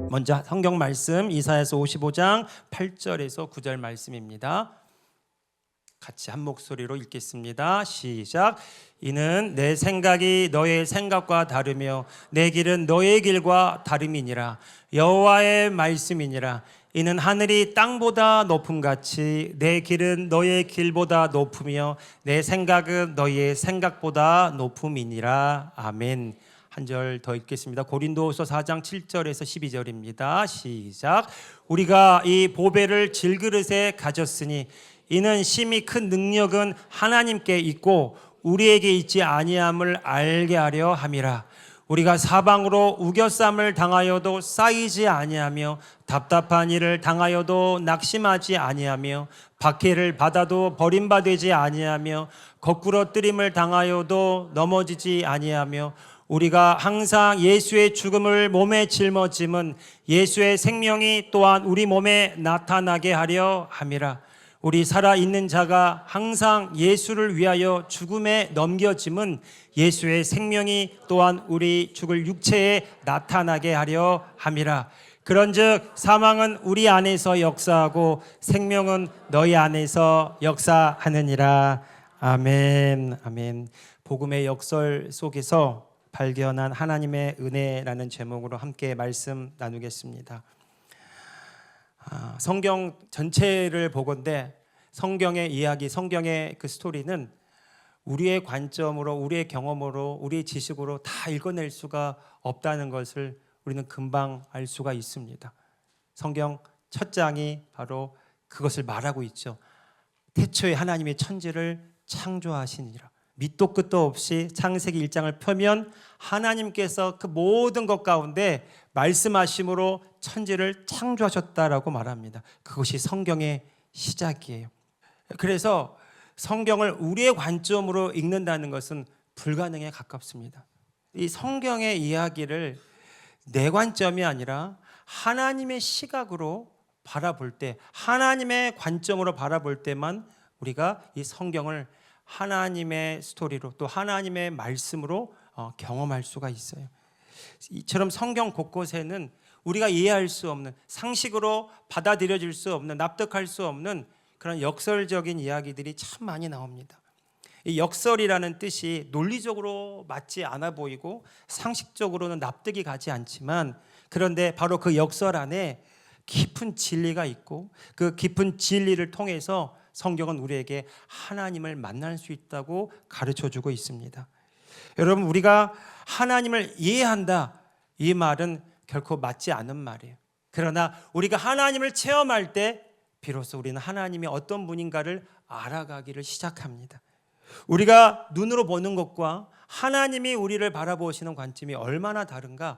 먼저 성경 말씀 이사야서 55장 8절에서 9절 말씀입니다. 같이 한 목소리로 읽겠습니다. 시작. 이는 내 생각이 너의 생각과 다르며 내 길은 너의 길과 다름이니라. 여호와의 말씀이니라. 이는 하늘이 땅보다 높음같이 내 길은 너의 길보다 높으며 내 생각은 너의 생각보다 높음이니라. 아멘. 한 절 더 읽겠습니다. 고린도후서 4장 7절에서 12절입니다. 시작. 우리가 이 보배를 질그릇에 가졌으니 이는 심히 큰 능력은 하나님께 있고 우리에게 있지 아니함을 알게 하려 함이라. 우리가 사방으로 우겨쌈을 당하여도 쌓이지 아니하며 답답한 일을 당하여도 낙심하지 아니하며 박해를 받아도 버림받지 아니하며 거꾸로 뜨림을 당하여도 넘어지지 아니하며 우리가 항상 예수의 죽음을 몸에 짊어짐은 예수의 생명이 또한 우리 몸에 나타나게 하려 함이라. 우리 살아있는 자가 항상 예수를 위하여 죽음에 넘겨짐은 예수의 생명이 또한 우리 죽을 육체에 나타나게 하려 함이라. 그런즉 사망은 우리 안에서 역사하고 생명은 너희 안에서 역사하느니라. 아멘. 아멘. 복음의 역설 속에서 발견한 하나님의 은혜라는 제목으로 함께 말씀 나누겠습니다. 성경 전체를 보건대 성경의 이야기, 성경의 그 스토리는 우리의 관점으로, 우리의 경험으로, 우리의 지식으로 다 읽어낼 수가 없다는 것을 우리는 금방 알 수가 있습니다. 성경 첫 장이 바로 그것을 말하고 있죠. 태초에 하나님이 천지를 창조하시니라. 밑도 끝도 없이 창세기 1장을 펴면 하나님께서 그 모든 것 가운데 말씀하심으로 천지를 창조하셨다라고 말합니다. 그것이 성경의 시작이에요. 그래서 성경을 우리의 관점으로 읽는다는 것은 불가능에 가깝습니다. 이 성경의 이야기를 내 관점이 아니라 하나님의 시각으로 바라볼 때, 하나님의 관점으로 바라볼 때만 우리가 이 성경을 하나님의 스토리로 또 하나님의 말씀으로 경험할 수가 있어요. 이처럼 성경 곳곳에는 우리가 이해할 수 없는, 상식으로 받아들여질 수 없는, 납득할 수 없는 그런 역설적인 이야기들이 참 많이 나옵니다. 이 역설이라는 뜻이 논리적으로 맞지 않아 보이고 상식적으로는 납득이 가지 않지만, 그런데 바로 그 역설 안에 깊은 진리가 있고 그 깊은 진리를 통해서 성경은 우리에게 하나님을 만날 수 있다고 가르쳐주고 있습니다. 여러분, 우리가 하나님을 이해한다, 이 말은 결코 맞지 않은 말이에요. 그러나 우리가 하나님을 체험할 때 비로소 우리는 하나님이 어떤 분인가를 알아가기를 시작합니다. 우리가 눈으로 보는 것과 하나님이 우리를 바라보시는 관점이 얼마나 다른가.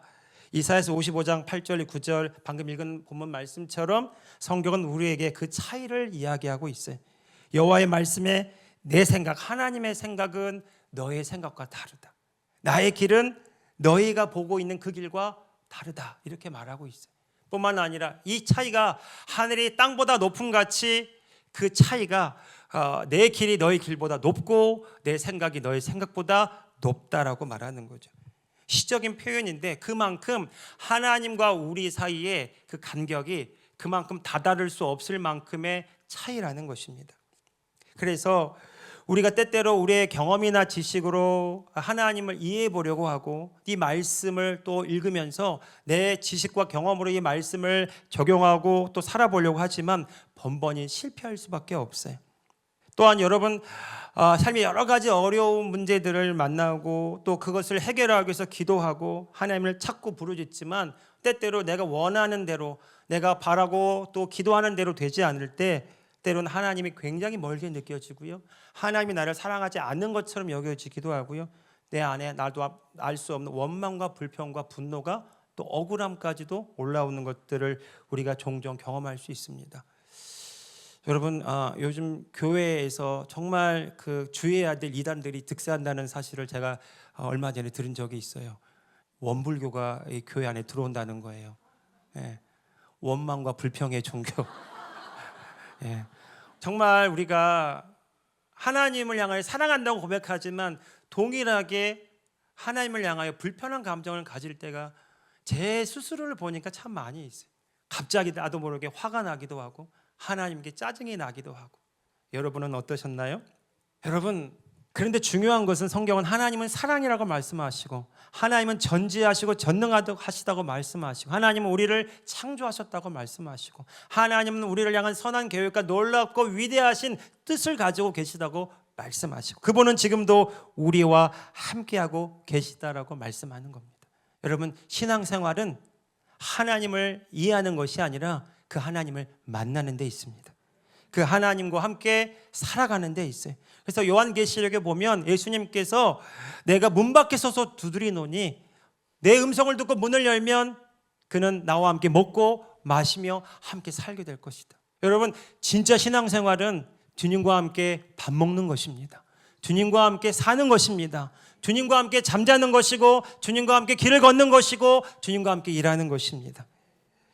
이사야서 55장 8절 9절 방금 읽은 본문 말씀처럼 성경은 우리에게 그 차이를 이야기하고 있어요. 여호와의 말씀에 내 생각, 하나님의 생각은 너의 생각과 다르다. 나의 길은 너희가 보고 있는 그 길과 다르다. 이렇게 말하고 있어요. 뿐만 아니라 이 차이가 하늘이 땅보다 높음같이 그 차이가 내 길이 너희 길보다 높고 내 생각이 너희 생각보다 높다라고 말하는 거죠. 시적인 표현인데 그만큼 하나님과 우리 사이에 그 간격이 그만큼 다다를 수 없을 만큼의 차이라는 것입니다. 그래서 우리가 때때로 우리의 경험이나 지식으로 하나님을 이해해 보려고 하고 이 말씀을 또 읽으면서 내 지식과 경험으로 이 말씀을 적용하고 또 살아보려고 하지만 번번이 실패할 수밖에 없어요. 또한 여러분, 삶의 여러 가지 어려운 문제들을 만나고 또 그것을 해결하기 위해서 기도하고 하나님을 찾고 부르짖지만 때때로 내가 원하는 대로, 내가 바라고 또 기도하는 대로 되지 않을 때 때로는 하나님이 굉장히 멀게 느껴지고요, 하나님이 나를 사랑하지 않는 것처럼 여겨지기도 하고요, 내 안에 나도 알 수 없는 원망과 불평과 분노가 또 억울함까지도 올라오는 것들을 우리가 종종 경험할 수 있습니다. 여러분, 요즘 교회에서 정말 그 주의해야 될 이단들이 득세한다는 사실을 제가 얼마 전에 들은 적이 있어요. 원불교가 이 교회 안에 들어온다는 거예요. 예. 원망과 불평의 종교. 예. 정말 우리가 하나님을 향하여 사랑한다고 고백하지만 동일하게 하나님을 향하여 불편한 감정을 가질 때가 제 스스로를 보니까 참 많이 있어요. 갑자기 나도 모르게 화가 나기도 하고 하나님께 짜증이 나기도 하고. 여러분은 어떠셨나요? 여러분, 그런데 중요한 것은 성경은 하나님은 사랑이라고 말씀하시고 하나님은 전지하시고 전능하시다고 말씀하시고 하나님은 우리를 창조하셨다고 말씀하시고 하나님은 우리를 향한 선한 계획과 놀랍고 위대하신 뜻을 가지고 계시다고 말씀하시고 그분은 지금도 우리와 함께하고 계시다라고 말씀하는 겁니다. 여러분, 신앙생활은 하나님을 이해하는 것이 아니라 그 하나님을 만나는 데 있습니다. 그 하나님과 함께 살아가는 데 있어요. 그래서 요한계시록에 보면 예수님께서 내가 문 밖에 서서 두드리노니 내 음성을 듣고 문을 열면 그는 나와 함께 먹고 마시며 함께 살게 될 것이다. 여러분, 진짜 신앙생활은 주님과 함께 밥 먹는 것입니다. 주님과 함께 사는 것입니다. 주님과 함께 잠자는 것이고 주님과 함께 길을 걷는 것이고 주님과 함께 일하는 것입니다.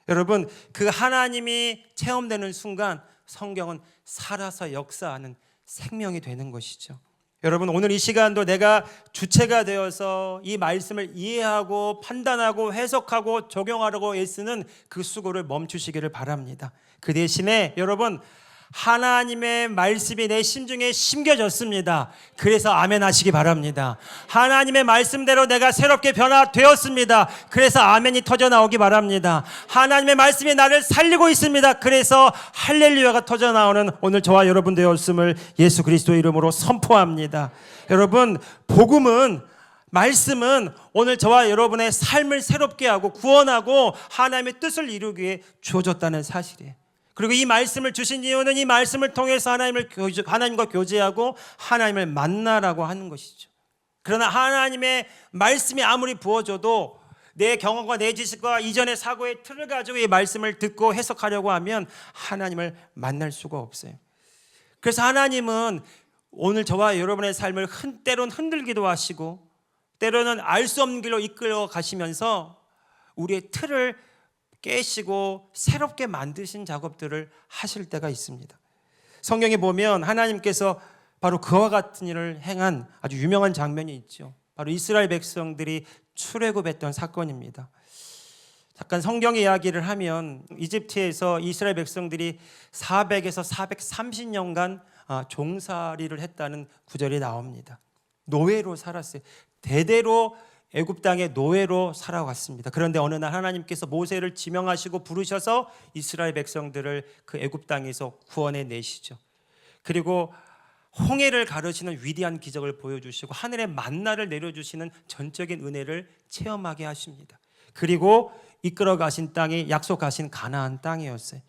여러분, 그 하나님이 체험되는 순간 성경은 살아서 역사하는 생명이 되는 것이죠. 여러분, 오늘 이 시간도 내가 주체가 되어서 이 말씀을 이해하고 판단하고 해석하고 적용하려고 애쓰는 그 수고를 멈추시기를 바랍니다. 그 대신에 여러분, 하나님의 말씀이 내 심중에 심겨졌습니다. 그래서 아멘 하시기 바랍니다. 하나님의 말씀대로 내가 새롭게 변화되었습니다. 그래서 아멘이 터져 나오기 바랍니다. 하나님의 말씀이 나를 살리고 있습니다. 그래서 할렐루야가 터져 나오는 오늘 저와 여러분 되었음을 예수 그리스도의 이름으로 선포합니다. 여러분, 복음은 말씀은 오늘 저와 여러분의 삶을 새롭게 하고 구원하고 하나님의 뜻을 이루기 위해 주어졌다는 사실이에요. 그리고 이 말씀을 주신 이유는 이 말씀을 통해서 하나님과 교제하고 하나님을 만나라고 하는 것이죠. 그러나 하나님의 말씀이 아무리 부어져도 내 경험과 내 지식과 이전의 사고의 틀을 가지고 이 말씀을 듣고 해석하려고 하면 하나님을 만날 수가 없어요. 그래서 하나님은 오늘 저와 여러분의 삶을 때로는 흔들기도 하시고 때로는 알 수 없는 길로 이끌어 가시면서 우리의 틀을 깨시고 새롭게 만드신 작업들을 하실 때가 있습니다. 성경에 보면 하나님께서 바로 그와 같은 일을 행한 아주 유명한 장면이 있죠. 바로 이스라엘 백성들이 출애굽했던 사건입니다. 잠깐 성경 이야기를 하면 이집트에서 이스라엘 백성들이 400에서 430년간 종살이를 했다는 구절이 나옵니다. 노예로 살았어요. 대대로 애굽 땅의 노예로 살아왔습니다. 그런데 어느 날 하나님께서 모세를 지명하시고 부르셔서 이스라엘 백성들을 그 애굽 땅에서 구원해 내시죠. 그리고 홍해를 가르시는 위대한 기적을 보여주시고 하늘의 만나를 내려주시는 전적인 은혜를 체험하게 하십니다. 그리고 이끌어 가신 땅이 약속하신 가나안 땅이었어요.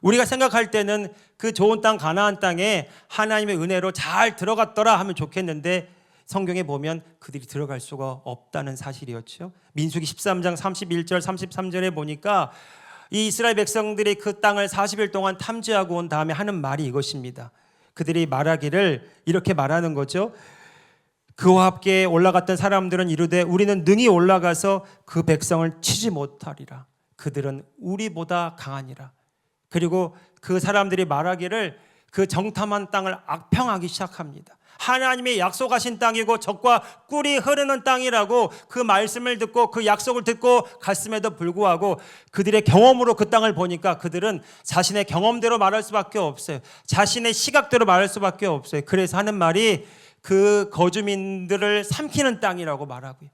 우리가 생각할 때는 그 좋은 땅 가나안 땅에 하나님의 은혜로 잘 들어갔더라 하면 좋겠는데 성경에 보면 그들이 들어갈 수가 없다는 사실이었죠. 민수기 13장 31절 33절에 보니까 이 이스라엘 백성들이 그 땅을 40일 동안 탐지하고 온 다음에 하는 말이 이것입니다. 그들이 말하기를 이렇게 말하는 거죠. 그와 함께 올라갔던 사람들은 이르되 우리는 능히 올라가서 그 백성을 치지 못하리라. 그들은 우리보다 강하니라. 그리고 그 사람들이 말하기를 그 정탐한 땅을 악평하기 시작합니다. 하나님이 약속하신 땅이고 젖과 꿀이 흐르는 땅이라고 그 말씀을 듣고 그 약속을 듣고 갔음에도 불구하고 그들의 경험으로 그 땅을 보니까 그들은 자신의 경험대로 말할 수밖에 없어요. 자신의 시각대로 말할 수밖에 없어요. 그래서 하는 말이 그 거주민들을 삼키는 땅이라고 말하고요.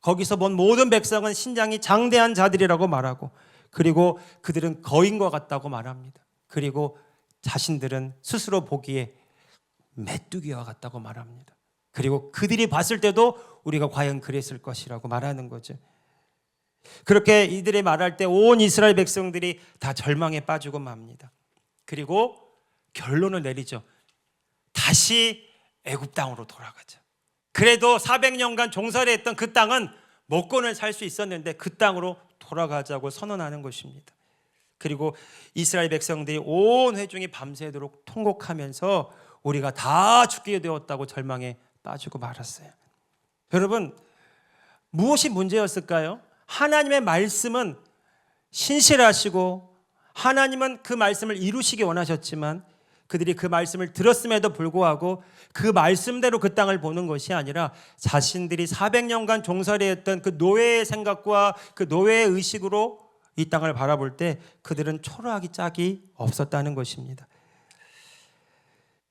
거기서 본 모든 백성은 신장이 장대한 자들이라고 말하고 그리고 그들은 거인과 같다고 말합니다. 그리고 자신들은 스스로 보기에 메뚜기와 같다고 말합니다. 그리고 그들이 봤을 때도 우리가 과연 그랬을 것이라고 말하는 거죠. 그렇게 이들이 말할 때 온 이스라엘 백성들이 다 절망에 빠지고 맙니다. 그리고 결론을 내리죠. 다시 애굽 땅으로 돌아가자. 그래도 400년간 종살이 했던 그 땅은 먹고는 살 수 있었는데 그 땅으로 돌아가자고 선언하는 것입니다. 그리고 이스라엘 백성들이 온 회중이 밤새도록 통곡하면서 우리가 다 죽게 되었다고 절망에 빠지고 말았어요. 여러분, 무엇이 문제였을까요? 하나님의 말씀은 신실하시고 하나님은 그 말씀을 이루시기 원하셨지만 그들이 그 말씀을 들었음에도 불구하고 그 말씀대로 그 땅을 보는 것이 아니라 자신들이 400년간 종살이했던 그 노예의 생각과 그 노예의 의식으로 이 땅을 바라볼 때 그들은 초라하기 짝이 없었다는 것입니다.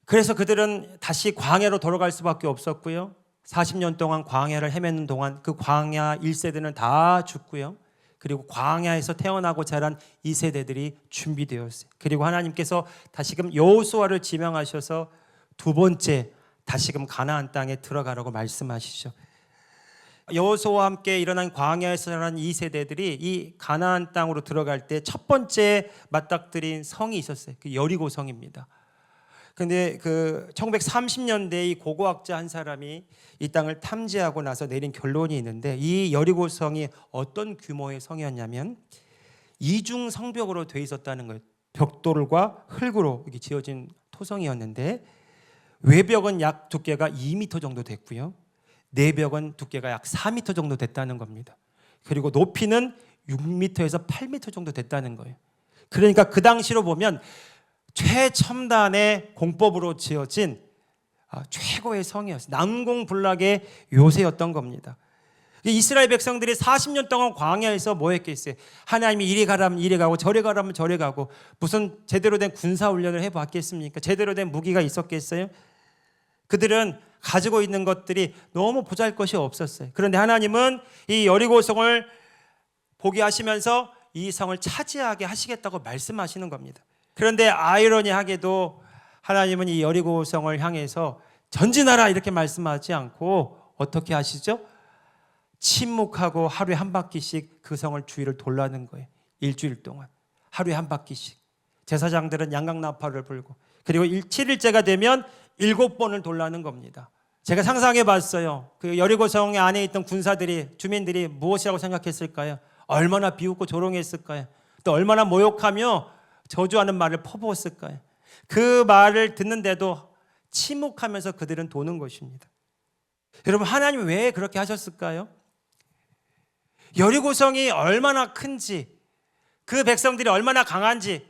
그래서 그들은 다시 광야로 돌아갈 수밖에 없었고요. 40년 동안 광야를 헤매는 동안 그 광야 1세대는 다 죽고요. 그리고 광야에서 태어나고 자란 2세대들이 준비되었어요. 그리고 하나님께서 다시금 여호수아를 지명하셔서 두 번째 다시금 가나안 땅에 들어가라고 말씀하시죠. 여호수아와 함께 일어난 광야에서 자란 2세대들이 이 가나안 땅으로 들어갈 때 첫 번째 맞닥뜨린 성이 있었어요. 그 여리고 성입니다. 근데 그 1930년대에 이 고고학자 한 사람이 이 땅을 탐지하고 나서 내린 결론이 있는데, 이 여리고 성이 어떤 규모의 성이었냐면 이중 성벽으로 돼 있었다는 거예요. 벽돌과 흙으로 이렇게 지어진 토성이었는데 외벽은 약 두께가 2m 정도 됐고요. 내벽은 두께가 약 4m 정도 됐다는 겁니다. 그리고 높이는 6m에서 8m 정도 됐다는 거예요. 그러니까 그 당시로 보면 최첨단의 공법으로 지어진 최고의 성이었어요. 난공불락의 요새였던 겁니다. 이스라엘 백성들이 40년 동안 광야에서 뭐 했겠어요? 하나님이 이리 가라면 이리 가고 저리 가라면 저리 가고 무슨 제대로 된 군사훈련을 해봤겠습니까? 제대로 된 무기가 있었겠어요? 그들은 가지고 있는 것들이 너무 보잘것이 없었어요. 그런데 하나님은 이 여리고성을 포기하시면서 이 성을 차지하게 하시겠다고 말씀하시는 겁니다. 그런데 아이러니하게도 하나님은 이 여리고성을 향해서 전진하라 이렇게 말씀하지 않고 어떻게 하시죠? 침묵하고 하루에 한 바퀴씩 그 성을 주위를 돌라는 거예요. 일주일 동안 하루에 한 바퀴씩. 제사장들은 양각나팔을 불고, 그리고 7일째가 되면 7번을 돌라는 겁니다. 제가 상상해 봤어요. 그 여리고성 안에 있던 군사들이, 주민들이 무엇이라고 생각했을까요? 얼마나 비웃고 조롱했을까요? 또 얼마나 모욕하며 저주하는 말을 퍼부었을까요? 그 말을 듣는데도 침묵하면서 그들은 도는 것입니다. 여러분, 하나님 왜 그렇게 하셨을까요? 여리고성이 얼마나 큰지, 그 백성들이 얼마나 강한지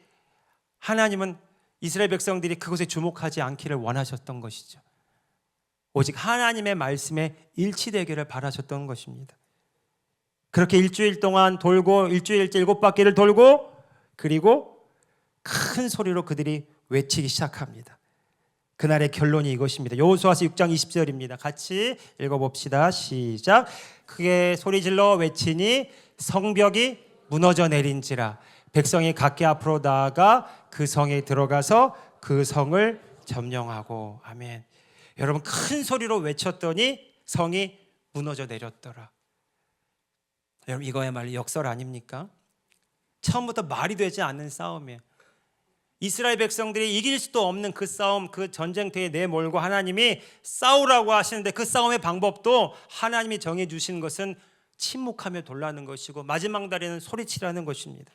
하나님은 이스라엘 백성들이 그것에 주목하지 않기를 원하셨던 것이죠. 오직 하나님의 말씀에 일치되기를 바라셨던 것입니다. 그렇게 일주일 동안 돌고, 일주일째 7바퀴를 돌고, 그리고 큰 소리로 그들이 외치기 시작합니다. 그날의 결론이 이것입니다. 여호수아서 6장 20절입니다. 같이 읽어봅시다. 시작. 크게 소리질러 외치니 성벽이 무너져 내린지라. 백성이 각기 앞으로 나아가 그 성에 들어가서 그 성을 점령하고. 아멘. 여러분, 큰 소리로 외쳤더니 성이 무너져 내렸더라. 여러분, 이거야말로 역설 아닙니까? 처음부터 말이 되지 않는 싸움이에요. 이스라엘 백성들이 이길 수도 없는 그 싸움, 그 전쟁터에 내몰고 하나님이 싸우라고 하시는데 그 싸움의 방법도 하나님이 정해 주신 것은 침묵하며 돌라는 것이고 마지막 날에는 소리치라는 것입니다.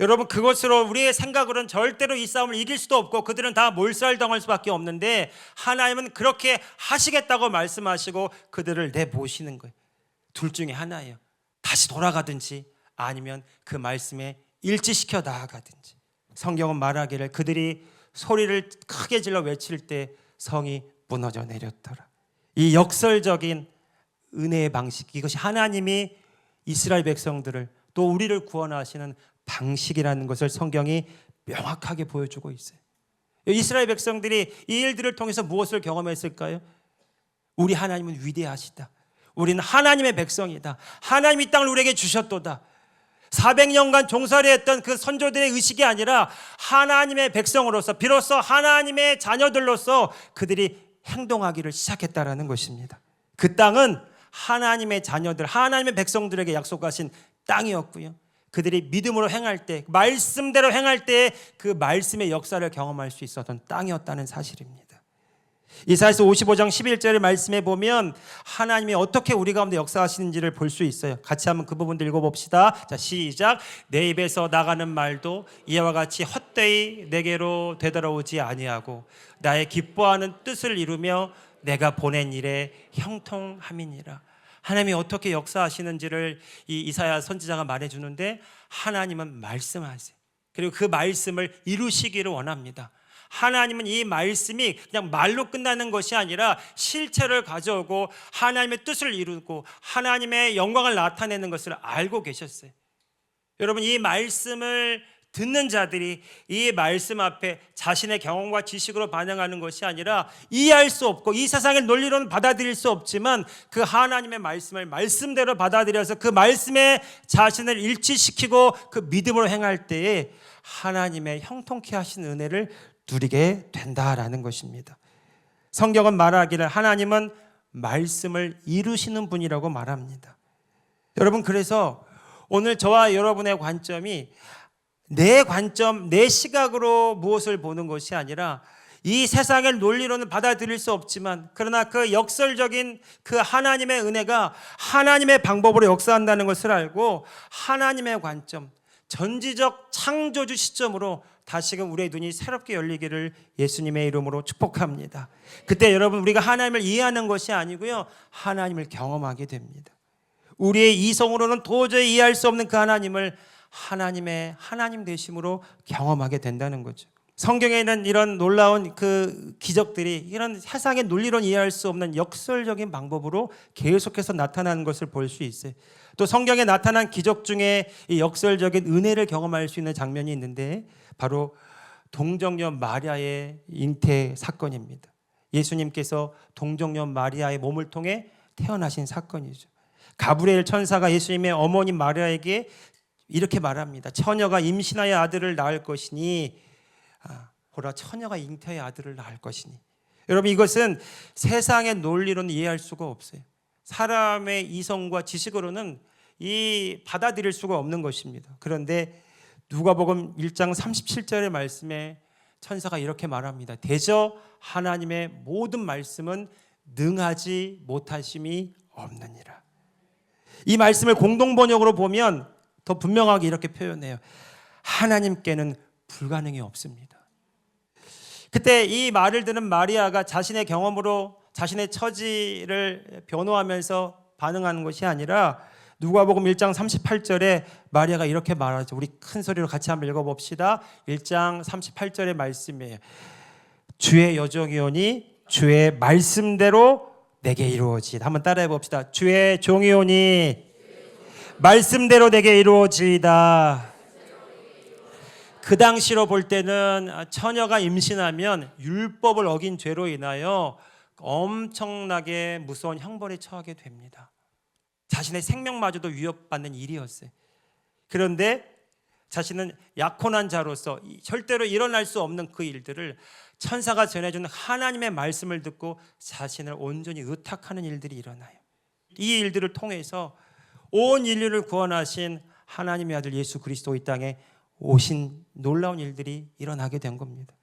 여러분, 그것으로 우리의 생각으로는 절대로 이 싸움을 이길 수도 없고 그들은 다 몰살당할 수밖에 없는데 하나님은 그렇게 하시겠다고 말씀하시고 그들을 내모시는 거예요. 둘 중에 하나예요. 다시 돌아가든지 아니면 그 말씀에 일치시켜 나아가든지. 성경은 말하기를 그들이 소리를 크게 질러 외칠 때 성이 무너져 내렸더라. 이 역설적인 은혜의 방식, 이것이 하나님이 이스라엘 백성들을 또 우리를 구원하시는 방식이라는 것을 성경이 명확하게 보여주고 있어요. 이스라엘 백성들이 이 일들을 통해서 무엇을 경험했을까요? 우리 하나님은 위대하시다. 우리는 하나님의 백성이다. 하나님이 이 땅을 우리에게 주셨도다. 400년간 종살이했던 그 선조들의 의식이 아니라 하나님의 백성으로서, 비로소 하나님의 자녀들로서 그들이 행동하기를 시작했다라는 것입니다. 그 땅은 하나님의 자녀들, 하나님의 백성들에게 약속하신 땅이었고요. 그들이 믿음으로 행할 때, 말씀대로 행할 때 그 말씀의 역사를 경험할 수 있었던 땅이었다는 사실입니다. 이사야서 55장 11절의 말씀에 보면 하나님이 어떻게 우리 가운데 역사하시는지를 볼 수 있어요. 같이 한번 그 부분도 읽어봅시다. 자, 시작. 내 입에서 나가는 말도 이와 같이 헛되이 내게로 되돌아오지 아니하고 나의 기뻐하는 뜻을 이루며 내가 보낸 일에 형통함이니라. 하나님이 어떻게 역사하시는지를 이 이사야 선지자가 말해주는데 하나님은 말씀하세요. 그리고 그 말씀을 이루시기를 원합니다. 하나님은 이 말씀이 그냥 말로 끝나는 것이 아니라 실체를 가져오고 하나님의 뜻을 이루고 하나님의 영광을 나타내는 것을 알고 계셨어요. 여러분, 이 말씀을 듣는 자들이 이 말씀 앞에 자신의 경험과 지식으로 반응하는 것이 아니라 이해할 수 없고 이 세상의 논리로는 받아들일 수 없지만 그 하나님의 말씀을 말씀대로 받아들여서 그 말씀에 자신을 일치시키고 그 믿음으로 행할 때에 하나님의 형통케 하신 은혜를 누리게 된다라는 것입니다. 성경은 말하기를 하나님은 말씀을 이루시는 분이라고 말합니다. 여러분, 그래서 오늘 저와 여러분의 관점이 내 관점, 내 시각으로 무엇을 보는 것이 아니라 이 세상의 논리로는 받아들일 수 없지만 그러나 그 역설적인 그 하나님의 은혜가 하나님의 방법으로 역사한다는 것을 알고 하나님의 관점, 전지적 창조주 시점으로 다시금 우리의 눈이 새롭게 열리기를 예수님의 이름으로 축복합니다. 그때 여러분, 우리가 하나님을 이해하는 것이 아니고요, 하나님을 경험하게 됩니다. 우리의 이성으로는 도저히 이해할 수 없는 그 하나님을 하나님의 하나님 되심으로 경험하게 된다는 거죠. 성경에는 이런 놀라운 그 기적들이 이런 세상의 논리로는 이해할 수 없는 역설적인 방법으로 계속해서 나타나는 것을 볼 수 있어요. 또 성경에 나타난 기적 중에 이 역설적인 은혜를 경험할 수 있는 장면이 있는데 바로 동정녀 마리아의 잉태 사건입니다. 예수님께서 동정녀 마리아의 몸을 통해 태어나신 사건이죠. 가브리엘 천사가 예수님의 어머니 마리아에게 이렇게 말합니다. 처녀가 임신하여 아들을 낳을 것이니 보라, 처녀가 잉태하여 아들을 낳을 것이니. 여러분, 이것은 세상의 논리로는 이해할 수가 없어요. 사람의 이성과 지식으로는 받아들일 수가 없는 것입니다. 그런데 누가복음 1장 37절의 말씀에 천사가 이렇게 말합니다. 대저 하나님의 모든 말씀은 능하지 못하심이 없느니라. 이 말씀을 공동번역으로 보면 더 분명하게 이렇게 표현해요. 하나님께는 불가능이 없습니다. 그때 이 말을 듣는 마리아가 자신의 경험으로 자신의 처지를 변호하면서 반응하는 것이 아니라 누가복음 1장 38절에 마리아가 이렇게 말하죠. 우리 큰 소리로 같이 한번 읽어봅시다. 1장 38절의 말씀이에요. 주의 여종이오니 주의 말씀대로 내게 이루어지이다. 한번 따라해 봅시다. 주의 종이오니 말씀대로 내게 이루어지이다. 그 당시로 볼 때는 처녀가 임신하면 율법을 어긴 죄로 인하여 엄청나게 무서운 형벌에 처하게 됩니다. 자신의 생명마저도 위협받는 일이었어요. 그런데 자신은 약혼한 자로서 절대로 일어날 수 없는 그 일들을 천사가 전해준 하나님의 말씀을 듣고 자신을 온전히 의탁하는 일들이 일어나요. 이 일들을 통해서 온 인류를 구원하신 하나님의 아들 예수 그리스도 이 땅에 오신 놀라운 일들이 일어나게 된 겁니다.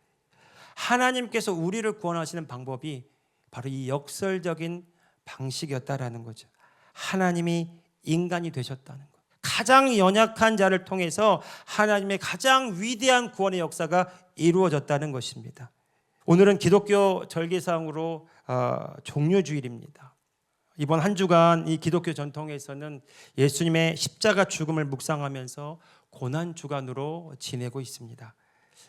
하나님께서 우리를 구원하시는 방법이 바로 이 역설적인 방식이었다라는 거죠. 하나님이 인간이 되셨다는 것. 가장 연약한 자를 통해서 하나님의 가장 위대한 구원의 역사가 이루어졌다는 것입니다. 오늘은 기독교 절기상으로 종료주일입니다. 이번 한 주간 이 기독교 전통에서는 예수님의 십자가 죽음을 묵상하면서 고난주간으로 지내고 있습니다.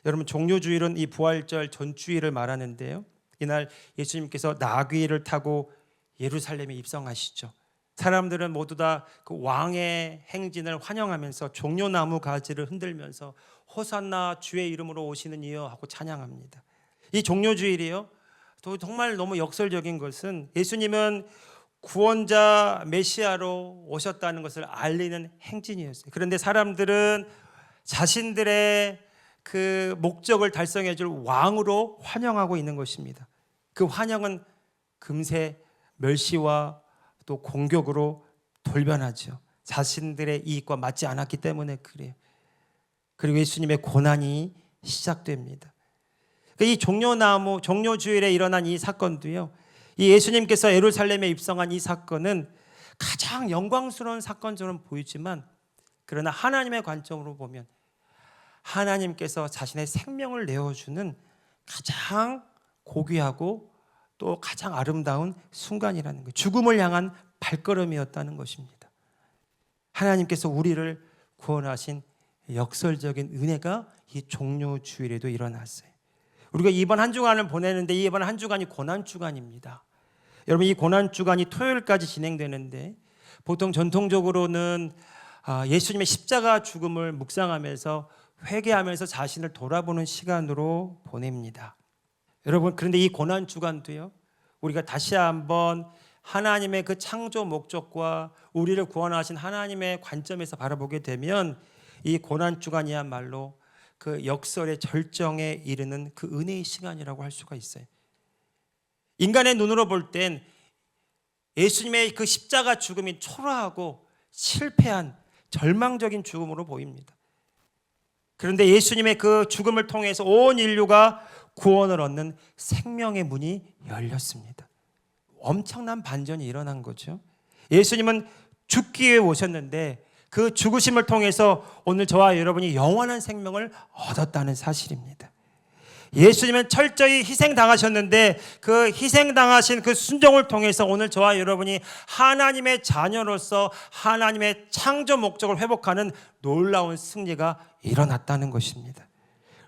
여러분, 종료주일은 이 부활절 전주일을 말하는데요. 이날 예수님께서 나귀를 타고 예루살렘에 입성하시죠. 사람들은 모두 다 그 왕의 행진을 환영하면서 종려나무 가지를 흔들면서 호산나 주의 이름으로 오시는 이여 하고 찬양합니다. 이 종료주일이요, 또 정말 너무 역설적인 것은 예수님은 구원자 메시아로 오셨다는 것을 알리는 행진이었어요. 그런데 사람들은 자신들의 그 목적을 달성해 줄 왕으로 환영하고 있는 것입니다. 그 환영은 금세 멸시와 또 공격으로 돌변하죠. 자신들의 이익과 맞지 않았기 때문에 그래요. 그리고 예수님의 고난이 시작됩니다. 이 종료주일에 일어난 이 사건도요, 이 예수님께서 예루살렘에 입성한 이 사건은 가장 영광스러운 사건처럼 보이지만 그러나 하나님의 관점으로 보면 하나님께서 자신의 생명을 내어주는 가장 고귀하고 또 가장 아름다운 순간이라는 거예요. 죽음을 향한 발걸음이었다는 것입니다. 하나님께서 우리를 구원하신 역설적인 은혜가 이 종료주일에도 일어났어요. 우리가 이번 한 주간을 보내는데 이번 한 주간이 고난 주간입니다. 여러분, 이 고난 주간이 토요일까지 진행되는데 보통 전통적으로는 예수님의 십자가 죽음을 묵상하면서 회개하면서 자신을 돌아보는 시간으로 보냅니다. 여러분, 그런데 이 고난 주간도요, 우리가 다시 한번 하나님의 그 창조 목적과 우리를 구원하신 하나님의 관점에서 바라보게 되면 이 고난 주간이야말로 그 역설의 절정에 이르는 그 은혜의 시간이라고 할 수가 있어요. 인간의 눈으로 볼 땐 예수님의 그 십자가 죽음이 초라하고 실패한 절망적인 죽음으로 보입니다. 그런데 예수님의 그 죽음을 통해서 온 인류가 구원을 얻는 생명의 문이 열렸습니다. 엄청난 반전이 일어난 거죠. 예수님은 죽기 위해 오셨는데 그 죽으심을 통해서 오늘 저와 여러분이 영원한 생명을 얻었다는 사실입니다. 예수님은 철저히 희생당하셨는데 그 희생당하신 그 순종을 통해서 오늘 저와 여러분이 하나님의 자녀로서 하나님의 창조 목적을 회복하는 놀라운 승리가 일어났다는 것입니다.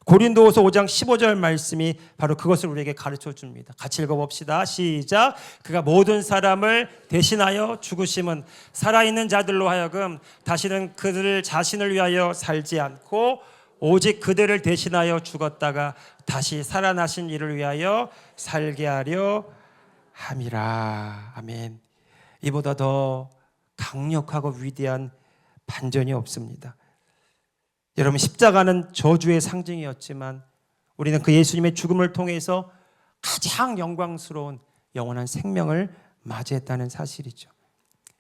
고린도후서 5장 15절 말씀이 바로 그것을 우리에게 가르쳐 줍니다. 같이 읽어봅시다. 시작. 그가 모든 사람을 대신하여 죽으심은 살아있는 자들로 하여금 다시는 그들 자신을 위하여 살지 않고 오직 그들을 대신하여 죽었다가 다시 살아나신 이를 위하여 살게 하려 함이라. 아멘. 이보다 더 강력하고 위대한 반전이 없습니다. 여러분, 십자가는 저주의 상징이었지만 우리는 그 예수님의 죽음을 통해서 가장 영광스러운 영원한 생명을 맞이했다는 사실이죠.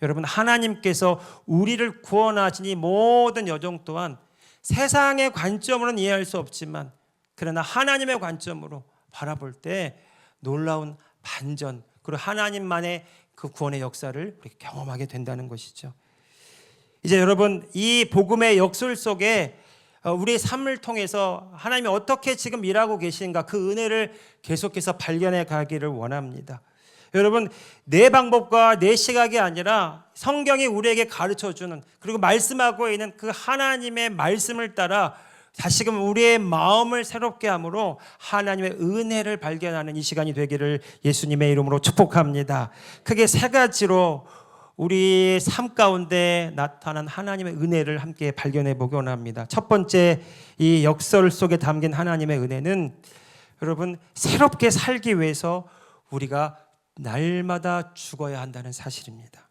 여러분, 하나님께서 우리를 구원하신 이 모든 여정 또한 세상의 관점으로는 이해할 수 없지만 그러나 하나님의 관점으로 바라볼 때 놀라운 반전, 그리고 하나님만의 그 구원의 역사를 경험하게 된다는 것이죠. 이제 여러분, 이 복음의 역설 속에 우리의 삶을 통해서 하나님이 어떻게 지금 일하고 계신가, 그 은혜를 계속해서 발견해 가기를 원합니다. 여러분, 내 방법과 내 시각이 아니라 성경이 우리에게 가르쳐주는, 그리고 말씀하고 있는 그 하나님의 말씀을 따라 다시금 우리의 마음을 새롭게 함으로 하나님의 은혜를 발견하는 이 시간이 되기를 예수님의 이름으로 축복합니다. 크게 세 가지로 우리 삶 가운데 나타난 하나님의 은혜를 함께 발견해 보기 원합니다. 첫 번째, 이 역설 속에 담긴 하나님의 은혜는 여러분, 새롭게 살기 위해서 우리가 날마다 죽어야 한다는 사실입니다.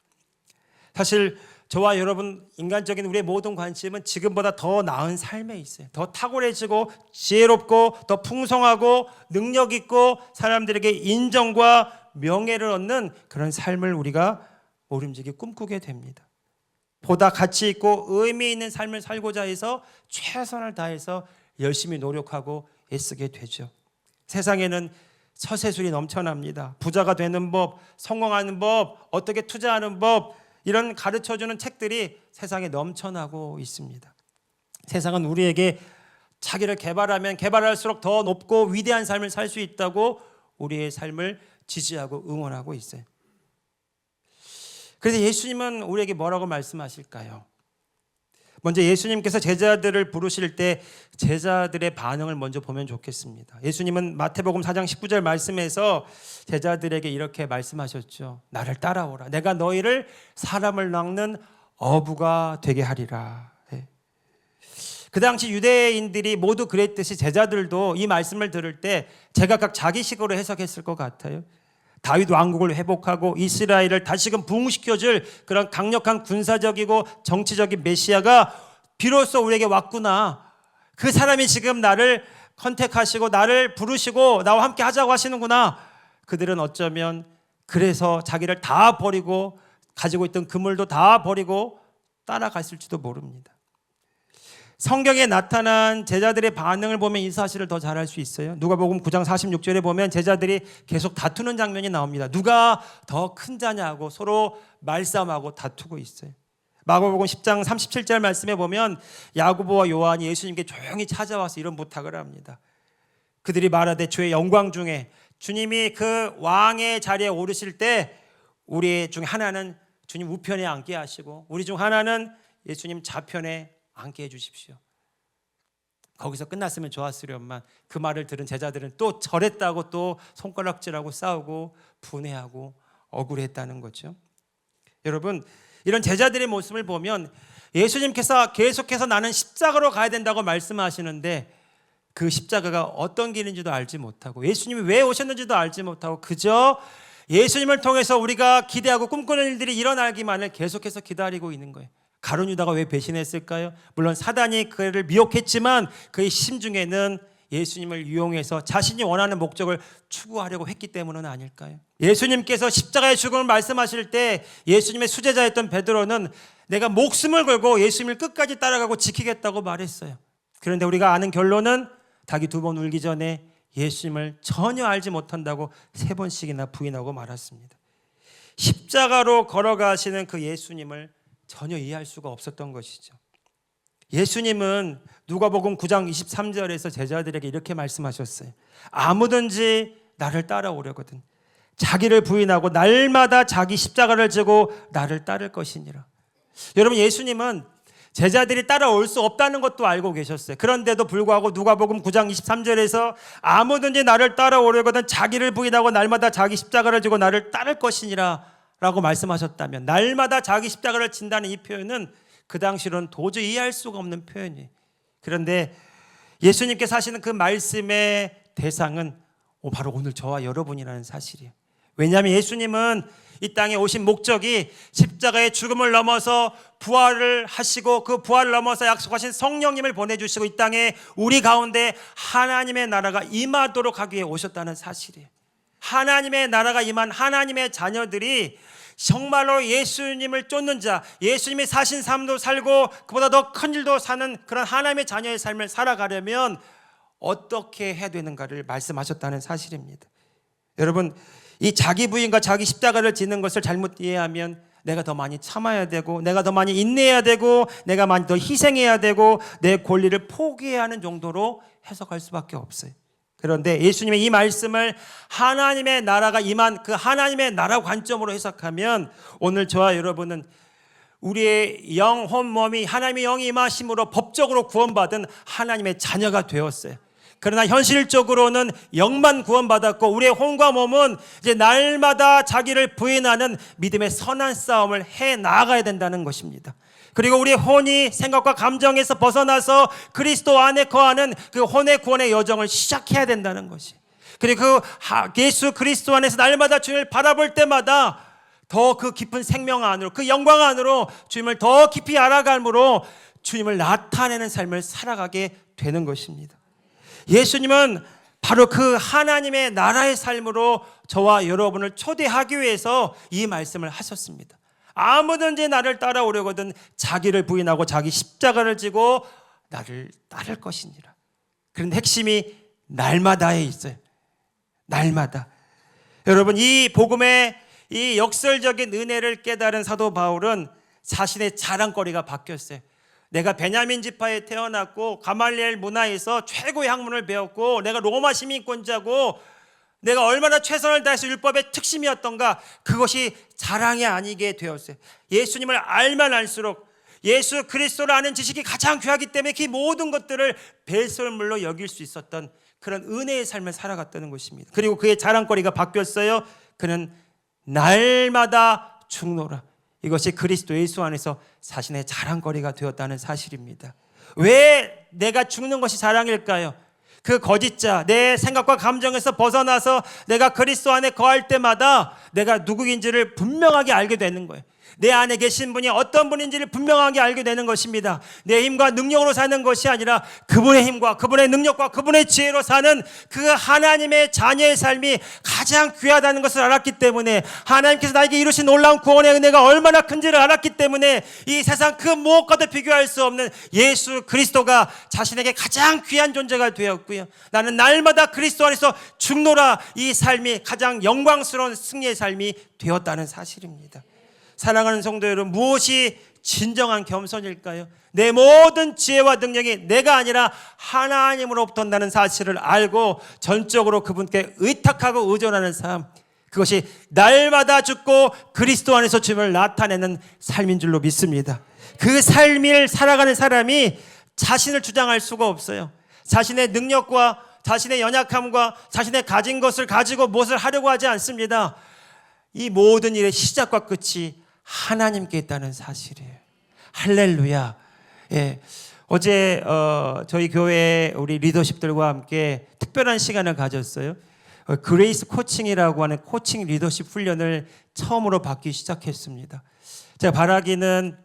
사실 저와 여러분, 인간적인 우리의 모든 관심은 지금보다 더 나은 삶에 있어요. 더 탁월해지고 지혜롭고 더 풍성하고 능력 있고 사람들에게 인정과 명예를 얻는 그런 삶을 우리가 모름지기 꿈꾸게 됩니다. 보다 가치 있고 의미 있는 삶을 살고자 해서 최선을 다해서 열심히 노력하고 애쓰게 되죠. 세상에는 처세술이 넘쳐납니다. 부자가 되는 법, 성공하는 법, 어떻게 투자하는 법, 이런 가르쳐주는 책들이 세상에 넘쳐나고 있습니다. 세상은 우리에게 자기를 개발하면 개발할수록 더 높고 위대한 삶을 살 수 있다고 우리의 삶을 지지하고 응원하고 있어요. 그래서 예수님은 우리에게 뭐라고 말씀하실까요? 먼저 예수님께서 제자들을 부르실 때 제자들의 반응을 먼저 보면 좋겠습니다. 예수님은 마태복음 4장 19절 말씀에서 제자들에게 이렇게 말씀하셨죠. 나를 따라오라. 내가 너희를 사람을 낚는 어부가 되게 하리라. 그 당시 유대인들이 모두 그랬듯이 제자들도 이 말씀을 들을 때 제각각 자기식으로 해석했을 것 같아요. 다윗 왕국을 회복하고 이스라엘을 다시금 부흥시켜줄 그런 강력한 군사적이고 정치적인 메시아가 비로소 우리에게 왔구나. 그 사람이 지금 나를 컨택하시고 나를 부르시고 나와 함께 하자고 하시는구나. 그들은 어쩌면 그래서 자기를 다 버리고 가지고 있던 그물도 다 버리고 따라갔을지도 모릅니다. 성경에 나타난 제자들의 반응을 보면 이 사실을 더 잘 알 수 있어요. 누가복음 9장 46절에 보면 제자들이 계속 다투는 장면이 나옵니다. 누가 더 큰 자냐고 서로 말싸움하고 다투고 있어요. 마가복음 10장 37절 말씀에 보면 야고보와 요한이 예수님께 조용히 찾아와서 이런 부탁을 합니다. 그들이 말하되 주의 영광 중에 주님이 그 왕의 자리에 오르실 때 우리 중 하나는 주님 우편에 앉게 하시고 우리 중 하나는 예수님 좌편에 앉게 해 주십시오. 거기서 끝났으면 좋았으련만 그 말을 들은 제자들은 또 저랬다고 또 손가락질하고 싸우고 분해하고 억울했다는 거죠. 여러분, 이런 제자들의 모습을 보면 예수님께서 계속해서 나는 십자가로 가야 된다고 말씀하시는데 그 십자가가 어떤 길인지도 알지 못하고 예수님이 왜 오셨는지도 알지 못하고 그저 예수님을 통해서 우리가 기대하고 꿈꾸는 일들이 일어나기만을 계속해서 기다리고 있는 거예요. 가룟 유다가 왜 배신했을까요? 물론 사단이 그를 미혹했지만 그의 심중에는 예수님을 이용해서 자신이 원하는 목적을 추구하려고 했기 때문은 아닐까요? 예수님께서 십자가의 죽음을 말씀하실 때 예수님의 수제자였던 베드로는 내가 목숨을 걸고 예수님을 끝까지 따라가고 지키겠다고 말했어요. 그런데 우리가 아는 결론은 닭이 2번 울기 전에 예수님을 전혀 알지 못한다고 3번씩이나 부인하고 말았습니다. 십자가로 걸어가시는 그 예수님을 전혀 이해할 수가 없었던 것이죠. 예수님은 누가복음 9장 23절에서 제자들에게 이렇게 말씀하셨어요. 아무든지 나를 따라오려거든 자기를 부인하고 날마다 자기 십자가를 지고 나를 따를 것이니라. 여러분, 예수님은 제자들이 따라올 수 없다는 것도 알고 계셨어요. 그런데도 불구하고 누가복음 9장 23절에서 아무든지 나를 따라오려거든 자기를 부인하고 날마다 자기 십자가를 지고 나를 따를 것이니라 라고 말씀하셨다면, 날마다 자기 십자가를 진다는 이 표현은 그 당시로는 도저히 이해할 수가 없는 표현이에요. 그런데 예수님께서 하시는 그 말씀의 대상은 바로 오늘 저와 여러분이라는 사실이에요. 왜냐하면 예수님은 이 땅에 오신 목적이 십자가의 죽음을 넘어서 부활을 하시고 그 부활을 넘어서 약속하신 성령님을 보내주시고 이 땅에 우리 가운데 하나님의 나라가 임하도록 하기 위해 오셨다는 사실이에요. 하나님의 나라가 임한 하나님의 자녀들이 정말로 예수님을 쫓는 자, 예수님이 사신 삶도 살고 그보다 더 큰 일도 사는 그런 하나님의 자녀의 삶을 살아가려면 어떻게 해야 되는가를 말씀하셨다는 사실입니다. 여러분, 이 자기 부인과 자기 십자가를 지는 것을 잘못 이해하면 내가 더 많이 참아야 되고 내가 더 많이 인내해야 되고 내가 많이 더 희생해야 되고 내 권리를 포기해야 하는 정도로 해석할 수밖에 없어요. 그런데 예수님의 이 말씀을 하나님의 나라가 임한 그 하나님의 나라 관점으로 해석하면 오늘 저와 여러분은 우리의 영혼 몸이 하나님의 영이 임하심으로 법적으로 구원받은 하나님의 자녀가 되었어요. 그러나 현실적으로는 영만 구원받았고 우리의 혼과 몸은 이제 날마다 자기를 부인하는 믿음의 선한 싸움을 해 나가야 된다는 것입니다. 그리고 우리의 혼이 생각과 감정에서 벗어나서 그리스도 안에 거하는 그 혼의 구원의 여정을 시작해야 된다는 것이. 그리고 그 예수 그리스도 안에서 날마다 주님을 바라볼 때마다 더 그 깊은 생명 안으로 그 영광 안으로 주님을 더 깊이 알아감으로 주님을 나타내는 삶을 살아가게 되는 것입니다. 예수님은 바로 그 하나님의 나라의 삶으로 저와 여러분을 초대하기 위해서 이 말씀을 하셨습니다. 아무든지 나를 따라오려거든 자기를 부인하고 자기 십자가를 지고 나를 따를 것이니라. 그런데 핵심이 날마다에 있어요. 날마다. 여러분, 이 복음의 이 역설적인 은혜를 깨달은 사도 바울은 자신의 자랑거리가 바뀌었어요. 내가 베냐민 지파에 태어났고 가말리엘 문화에서 최고의 학문을 배웠고 내가 로마 시민권자고 내가 얼마나 최선을 다해서 율법의 특심이었던가, 그것이 자랑이 아니게 되었어요. 예수님을 알면 알수록 예수 그리스도를 아는 지식이 가장 귀하기 때문에 그 모든 것들을 배설물로 여길 수 있었던 그런 은혜의 삶을 살아갔다는 것입니다. 그리고 그의 자랑거리가 바뀌었어요. 그는 날마다 죽노라. 이것이 그리스도 예수 안에서 자신의 자랑거리가 되었다는 사실입니다. 왜 내가 죽는 것이 자랑일까요? 그 거짓자, 내 생각과 감정에서 벗어나서 내가 그리스도 안에 거할 때마다 내가 누구인지를 분명하게 알게 되는 거예요. 내 안에 계신 분이 어떤 분인지를 분명하게 알게 되는 것입니다. 내 힘과 능력으로 사는 것이 아니라 그분의 힘과 그분의 능력과 그분의 지혜로 사는 그 하나님의 자녀의 삶이 가장 귀하다는 것을 알았기 때문에, 하나님께서 나에게 이루신 놀라운 구원의 은혜가 얼마나 큰지를 알았기 때문에 이 세상 그 무엇과도 비교할 수 없는 예수 그리스도가 자신에게 가장 귀한 존재가 되었고요. 나는 날마다 그리스도 안에서 죽노라, 이 삶이 가장 영광스러운 승리의 삶이 되었다는 사실입니다. 사랑하는 성도 여러분, 무엇이 진정한 겸손일까요? 내 모든 지혜와 능력이 내가 아니라 하나님으로부터 온다는 사실을 알고 전적으로 그분께 의탁하고 의존하는 삶, 그것이 날마다 죽고 그리스도 안에서 주님을 나타내는 삶인 줄로 믿습니다. 그 삶을 살아가는 사람이 자신을 주장할 수가 없어요. 자신의 능력과 자신의 연약함과 자신의 가진 것을 가지고 무엇을 하려고 하지 않습니다. 이 모든 일의 시작과 끝이 하나님께 있다는 사실이에요. 할렐루야. 예. 어제 저희 교회 우리 리더십들과 함께 특별한 시간을 가졌어요. 그레이스 코칭이라고 하는 코칭 리더십 훈련을 처음으로 받기 시작했습니다. 제가 바라기는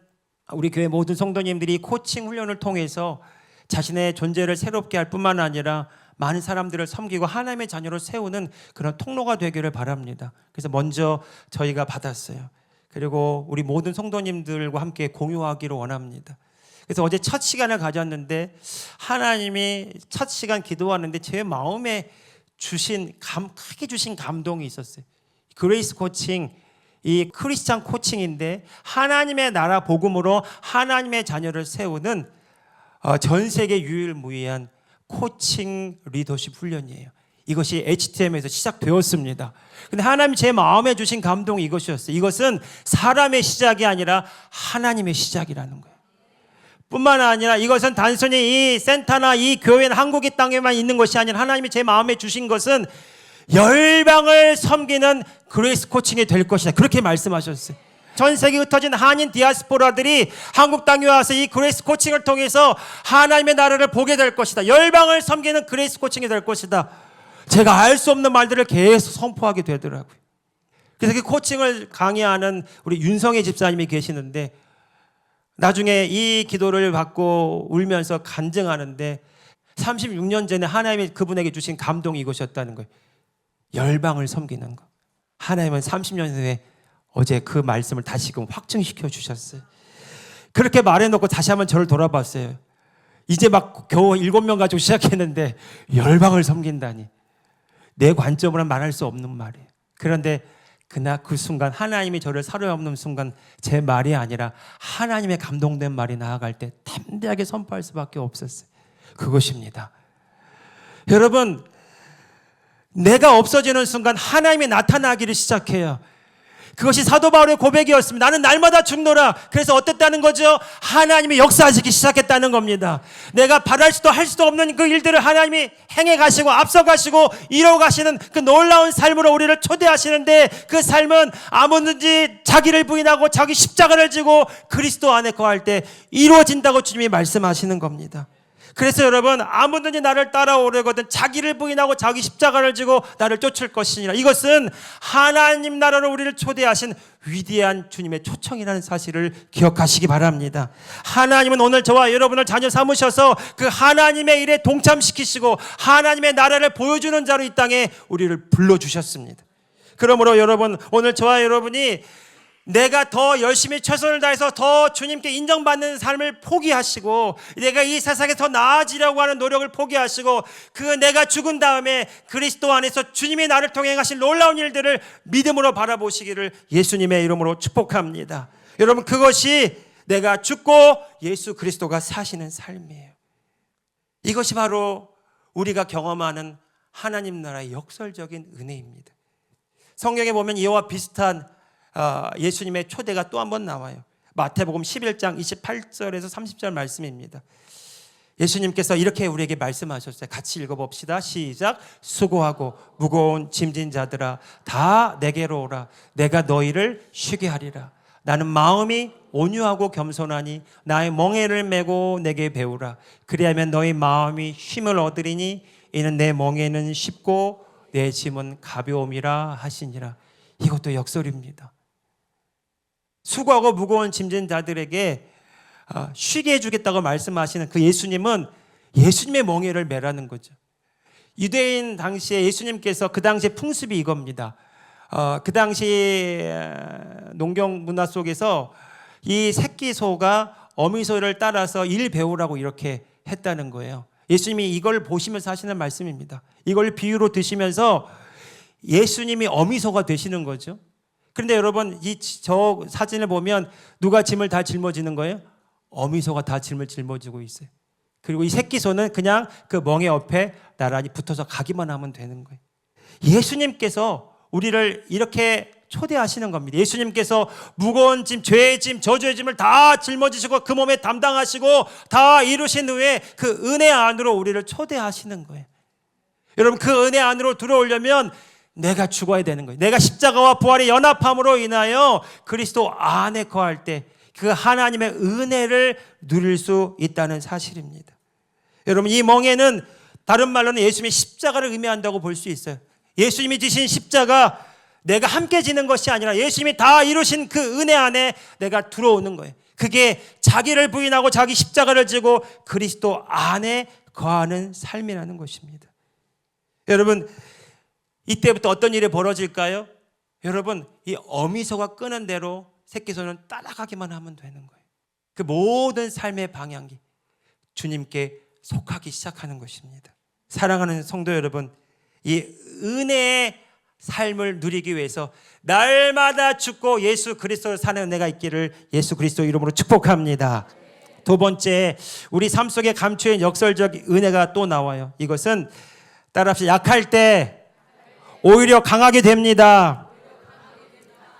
우리 교회 모든 성도님들이 코칭 훈련을 통해서 자신의 존재를 새롭게 할 뿐만 아니라 많은 사람들을 섬기고 하나님의 자녀로 세우는 그런 통로가 되기를 바랍니다. 그래서 먼저 저희가 받았어요. 그리고 우리 모든 성도님들과 함께 공유하기를 원합니다. 그래서 어제 첫 시간을 가졌는데 하나님이 첫 시간 기도하는데 제 마음에 크게 주신 감동이 있었어요. 그레이스 코칭, 이 크리스찬 코칭인데 하나님의 나라 복음으로 하나님의 자녀를 세우는 전 세계 유일무이한 코칭 리더십 훈련이에요. 이것이 HTM에서 시작되었습니다. 근데 하나님 제 마음에 주신 감동이 이것이었어요. 이것은 사람의 시작이 아니라 하나님의 시작이라는 거예요. 뿐만 아니라 이것은 단순히 이 센터나 이 교회는 한국의 땅에만 있는 것이 아니라 하나님이 제 마음에 주신 것은 열방을 섬기는 그레이스 코칭이 될 것이다. 그렇게 말씀하셨어요. 전 세계에 흩어진 한인 디아스포라들이 한국 땅에 와서 이 그레이스 코칭을 통해서 하나님의 나라를 보게 될 것이다. 열방을 섬기는 그레이스 코칭이 될 것이다. 제가 알 수 없는 말들을 계속 선포하게 되더라고요. 그래서 그 코칭을 강의하는 우리 윤성희 집사님이 계시는데 나중에 이 기도를 받고 울면서 간증하는데 36년 전에 하나님이 그분에게 주신 감동이 이것이었다는 거예요. 열방을 섬기는 거. 하나님은 30년 후에 어제 그 말씀을 다시금 확증시켜 주셨어요. 그렇게 말해놓고 다시 한번 저를 돌아봤어요. 이제 막 겨우 7명 가지고 시작했는데 열방을 섬긴다니. 내 관점으로는 말할 수 없는 말이에요. 그런데 그 순간 하나님이 저를 사로잡는 순간 제 말이 아니라 하나님의 감동된 말이 나아갈 때 담대하게 선포할 수밖에 없었어요. 그것입니다. 여러분, 내가 없어지는 순간 하나님이 나타나기를 시작해요. 그것이 사도 바울의 고백이었습니다. 나는 날마다 죽노라. 그래서 어땠다는 거죠? 하나님이 역사하시기 시작했다는 겁니다. 내가 바랄 수도 할 수도 없는 그 일들을 하나님이 행해 가시고 앞서 가시고 이뤄 가시는 그 놀라운 삶으로 우리를 초대하시는데 그 삶은 아무든지 자기를 부인하고 자기 십자가를 지고 그리스도 안에 거할 때 이루어진다고 주님이 말씀하시는 겁니다. 그래서 여러분, 아무든지 나를 따라오려거든 자기를 부인하고 자기 십자가를 지고 나를 쫓을 것이니라. 이것은 하나님 나라로 우리를 초대하신 위대한 주님의 초청이라는 사실을 기억하시기 바랍니다. 하나님은 오늘 저와 여러분을 자녀 삼으셔서 그 하나님의 일에 동참시키시고 하나님의 나라를 보여주는 자로 이 땅에 우리를 불러주셨습니다. 그러므로 여러분, 오늘 저와 여러분이 내가 더 열심히 최선을 다해서 더 주님께 인정받는 삶을 포기하시고 내가 이 세상에서 더 나아지려고 하는 노력을 포기하시고 그 내가 죽은 다음에 그리스도 안에서 주님이 나를 통해 행하신 놀라운 일들을 믿음으로 바라보시기를 예수님의 이름으로 축복합니다. 여러분, 그것이 내가 죽고 예수 그리스도가 사시는 삶이에요. 이것이 바로 우리가 경험하는 하나님 나라의 역설적인 은혜입니다. 성경에 보면 이와 비슷한 예수님의 초대가 또 한 번 나와요. 마태복음 11장 28절에서 30절 말씀입니다. 예수님께서 이렇게 우리에게 말씀하셨어요. 같이 읽어봅시다. 시작. 수고하고 무거운 짐진 자들아 다 내게로 오라. 내가 너희를 쉬게 하리라. 나는 마음이 온유하고 겸손하니 나의 멍에를 메고 내게 배우라. 그리하면 너희 마음이 쉼을 얻으리니 이는 내 멍에는 쉽고 내 짐은 가벼움이라 하시니라. 이것도 역설입니다. 수고하고 무거운 짐진 자들에게 쉬게 해주겠다고 말씀하시는 그 예수님은 예수님의 멍에를 매라는 거죠. 유대인 당시에 예수님께서 그 당시에 풍습이 이겁니다. 그 당시 농경 문화 속에서 이 새끼 소가 어미 소를 따라서 일 배우라고 이렇게 했다는 거예요. 예수님이 이걸 보시면서 하시는 말씀입니다. 이걸 비유로 드시면서 예수님이 어미 소가 되시는 거죠. 그런데 여러분, 저 사진을 보면 누가 짐을 다 짊어지는 거예요? 어미소가 다 짐을 짊어지고 있어요. 그리고 이 새끼소는 그냥 그 멍에 옆에 나란히 붙어서 가기만 하면 되는 거예요. 예수님께서 우리를 이렇게 초대하시는 겁니다. 예수님께서 무거운 짐, 죄의 짐, 저주의 짐을 다 짊어지시고 그 몸에 담당하시고 다 이루신 후에 그 은혜 안으로 우리를 초대하시는 거예요. 여러분, 그 은혜 안으로 들어오려면 내가 죽어야 되는 거예요. 내가 십자가와 부활의 연합함으로 인하여 그리스도 안에 거할 때 그 하나님의 은혜를 누릴 수 있다는 사실입니다. 여러분, 이 멍에는 다른 말로는 예수님의 십자가를 의미한다고 볼 수 있어요. 예수님이 지신 십자가, 내가 함께 지는 것이 아니라 예수님이 다 이루신 그 은혜 안에 내가 들어오는 거예요. 그게 자기를 부인하고 자기 십자가를 지고 그리스도 안에 거하는 삶이라는 것입니다. 여러분, 이때부터 어떤 일이 벌어질까요? 여러분, 이 어미소가 끄는 대로 새끼소는 따라가기만 하면 되는 거예요. 그 모든 삶의 방향이 주님께 속하기 시작하는 것입니다. 사랑하는 성도 여러분, 이 은혜의 삶을 누리기 위해서 날마다 죽고 예수 그리스도를 사는 은혜가 있기를 예수 그리스도 이름으로 축복합니다. 두 번째, 우리 삶 속에 감추인 역설적 은혜가 또 나와요. 이것은 따라합시다. 약할 때 오히려 강하게 됩니다.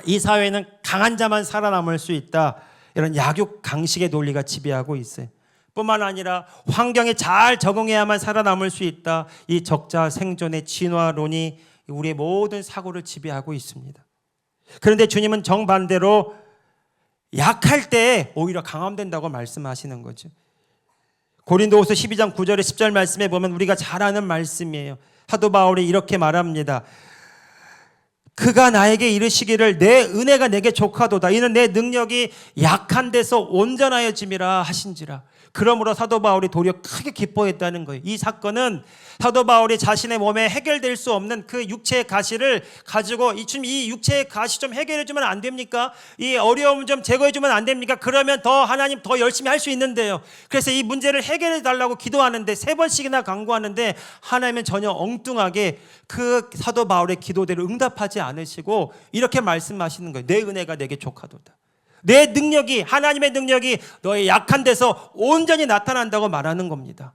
이 사회는 강한 자만 살아남을 수 있다, 이런 약육 강식의 논리가 지배하고 있어요. 뿐만 아니라 환경에 잘 적응해야만 살아남을 수 있다, 이 적자 생존의 진화론이 우리의 모든 사고를 지배하고 있습니다. 그런데 주님은 정반대로 약할 때 오히려 강함된다고 말씀하시는 거죠. 고린도후서 12장 9절에 10절 말씀에 보면 우리가 잘 아는 말씀이에요. 사도 바울이 이렇게 말합니다. 그가 나에게 이르시기를 내 은혜가 내게 족하도다. 이는 내 능력이 약한 데서 온전하여짐이라 하신지라. 그러므로 사도 바울이 도리어 크게 기뻐했다는 거예요. 이 사건은 사도 바울이 자신의 몸에 해결될 수 없는 그 육체의 가시를 가지고 이 육체의 가시 좀 해결해 주면 안 됩니까? 이 어려움 좀 제거해 주면 안 됩니까? 그러면 더 하나님 더 열심히 할 수 있는데요. 그래서 이 문제를 해결해 달라고 기도하는데 3번씩이나 간구하는데 하나님은 전혀 엉뚱하게 그 사도 바울의 기도대로 응답하지 않으시고 이렇게 말씀하시는 거예요. 내 은혜가 내게 족하도다. 내 능력이, 하나님의 능력이 너의 약한 데서 온전히 나타난다고 말하는 겁니다.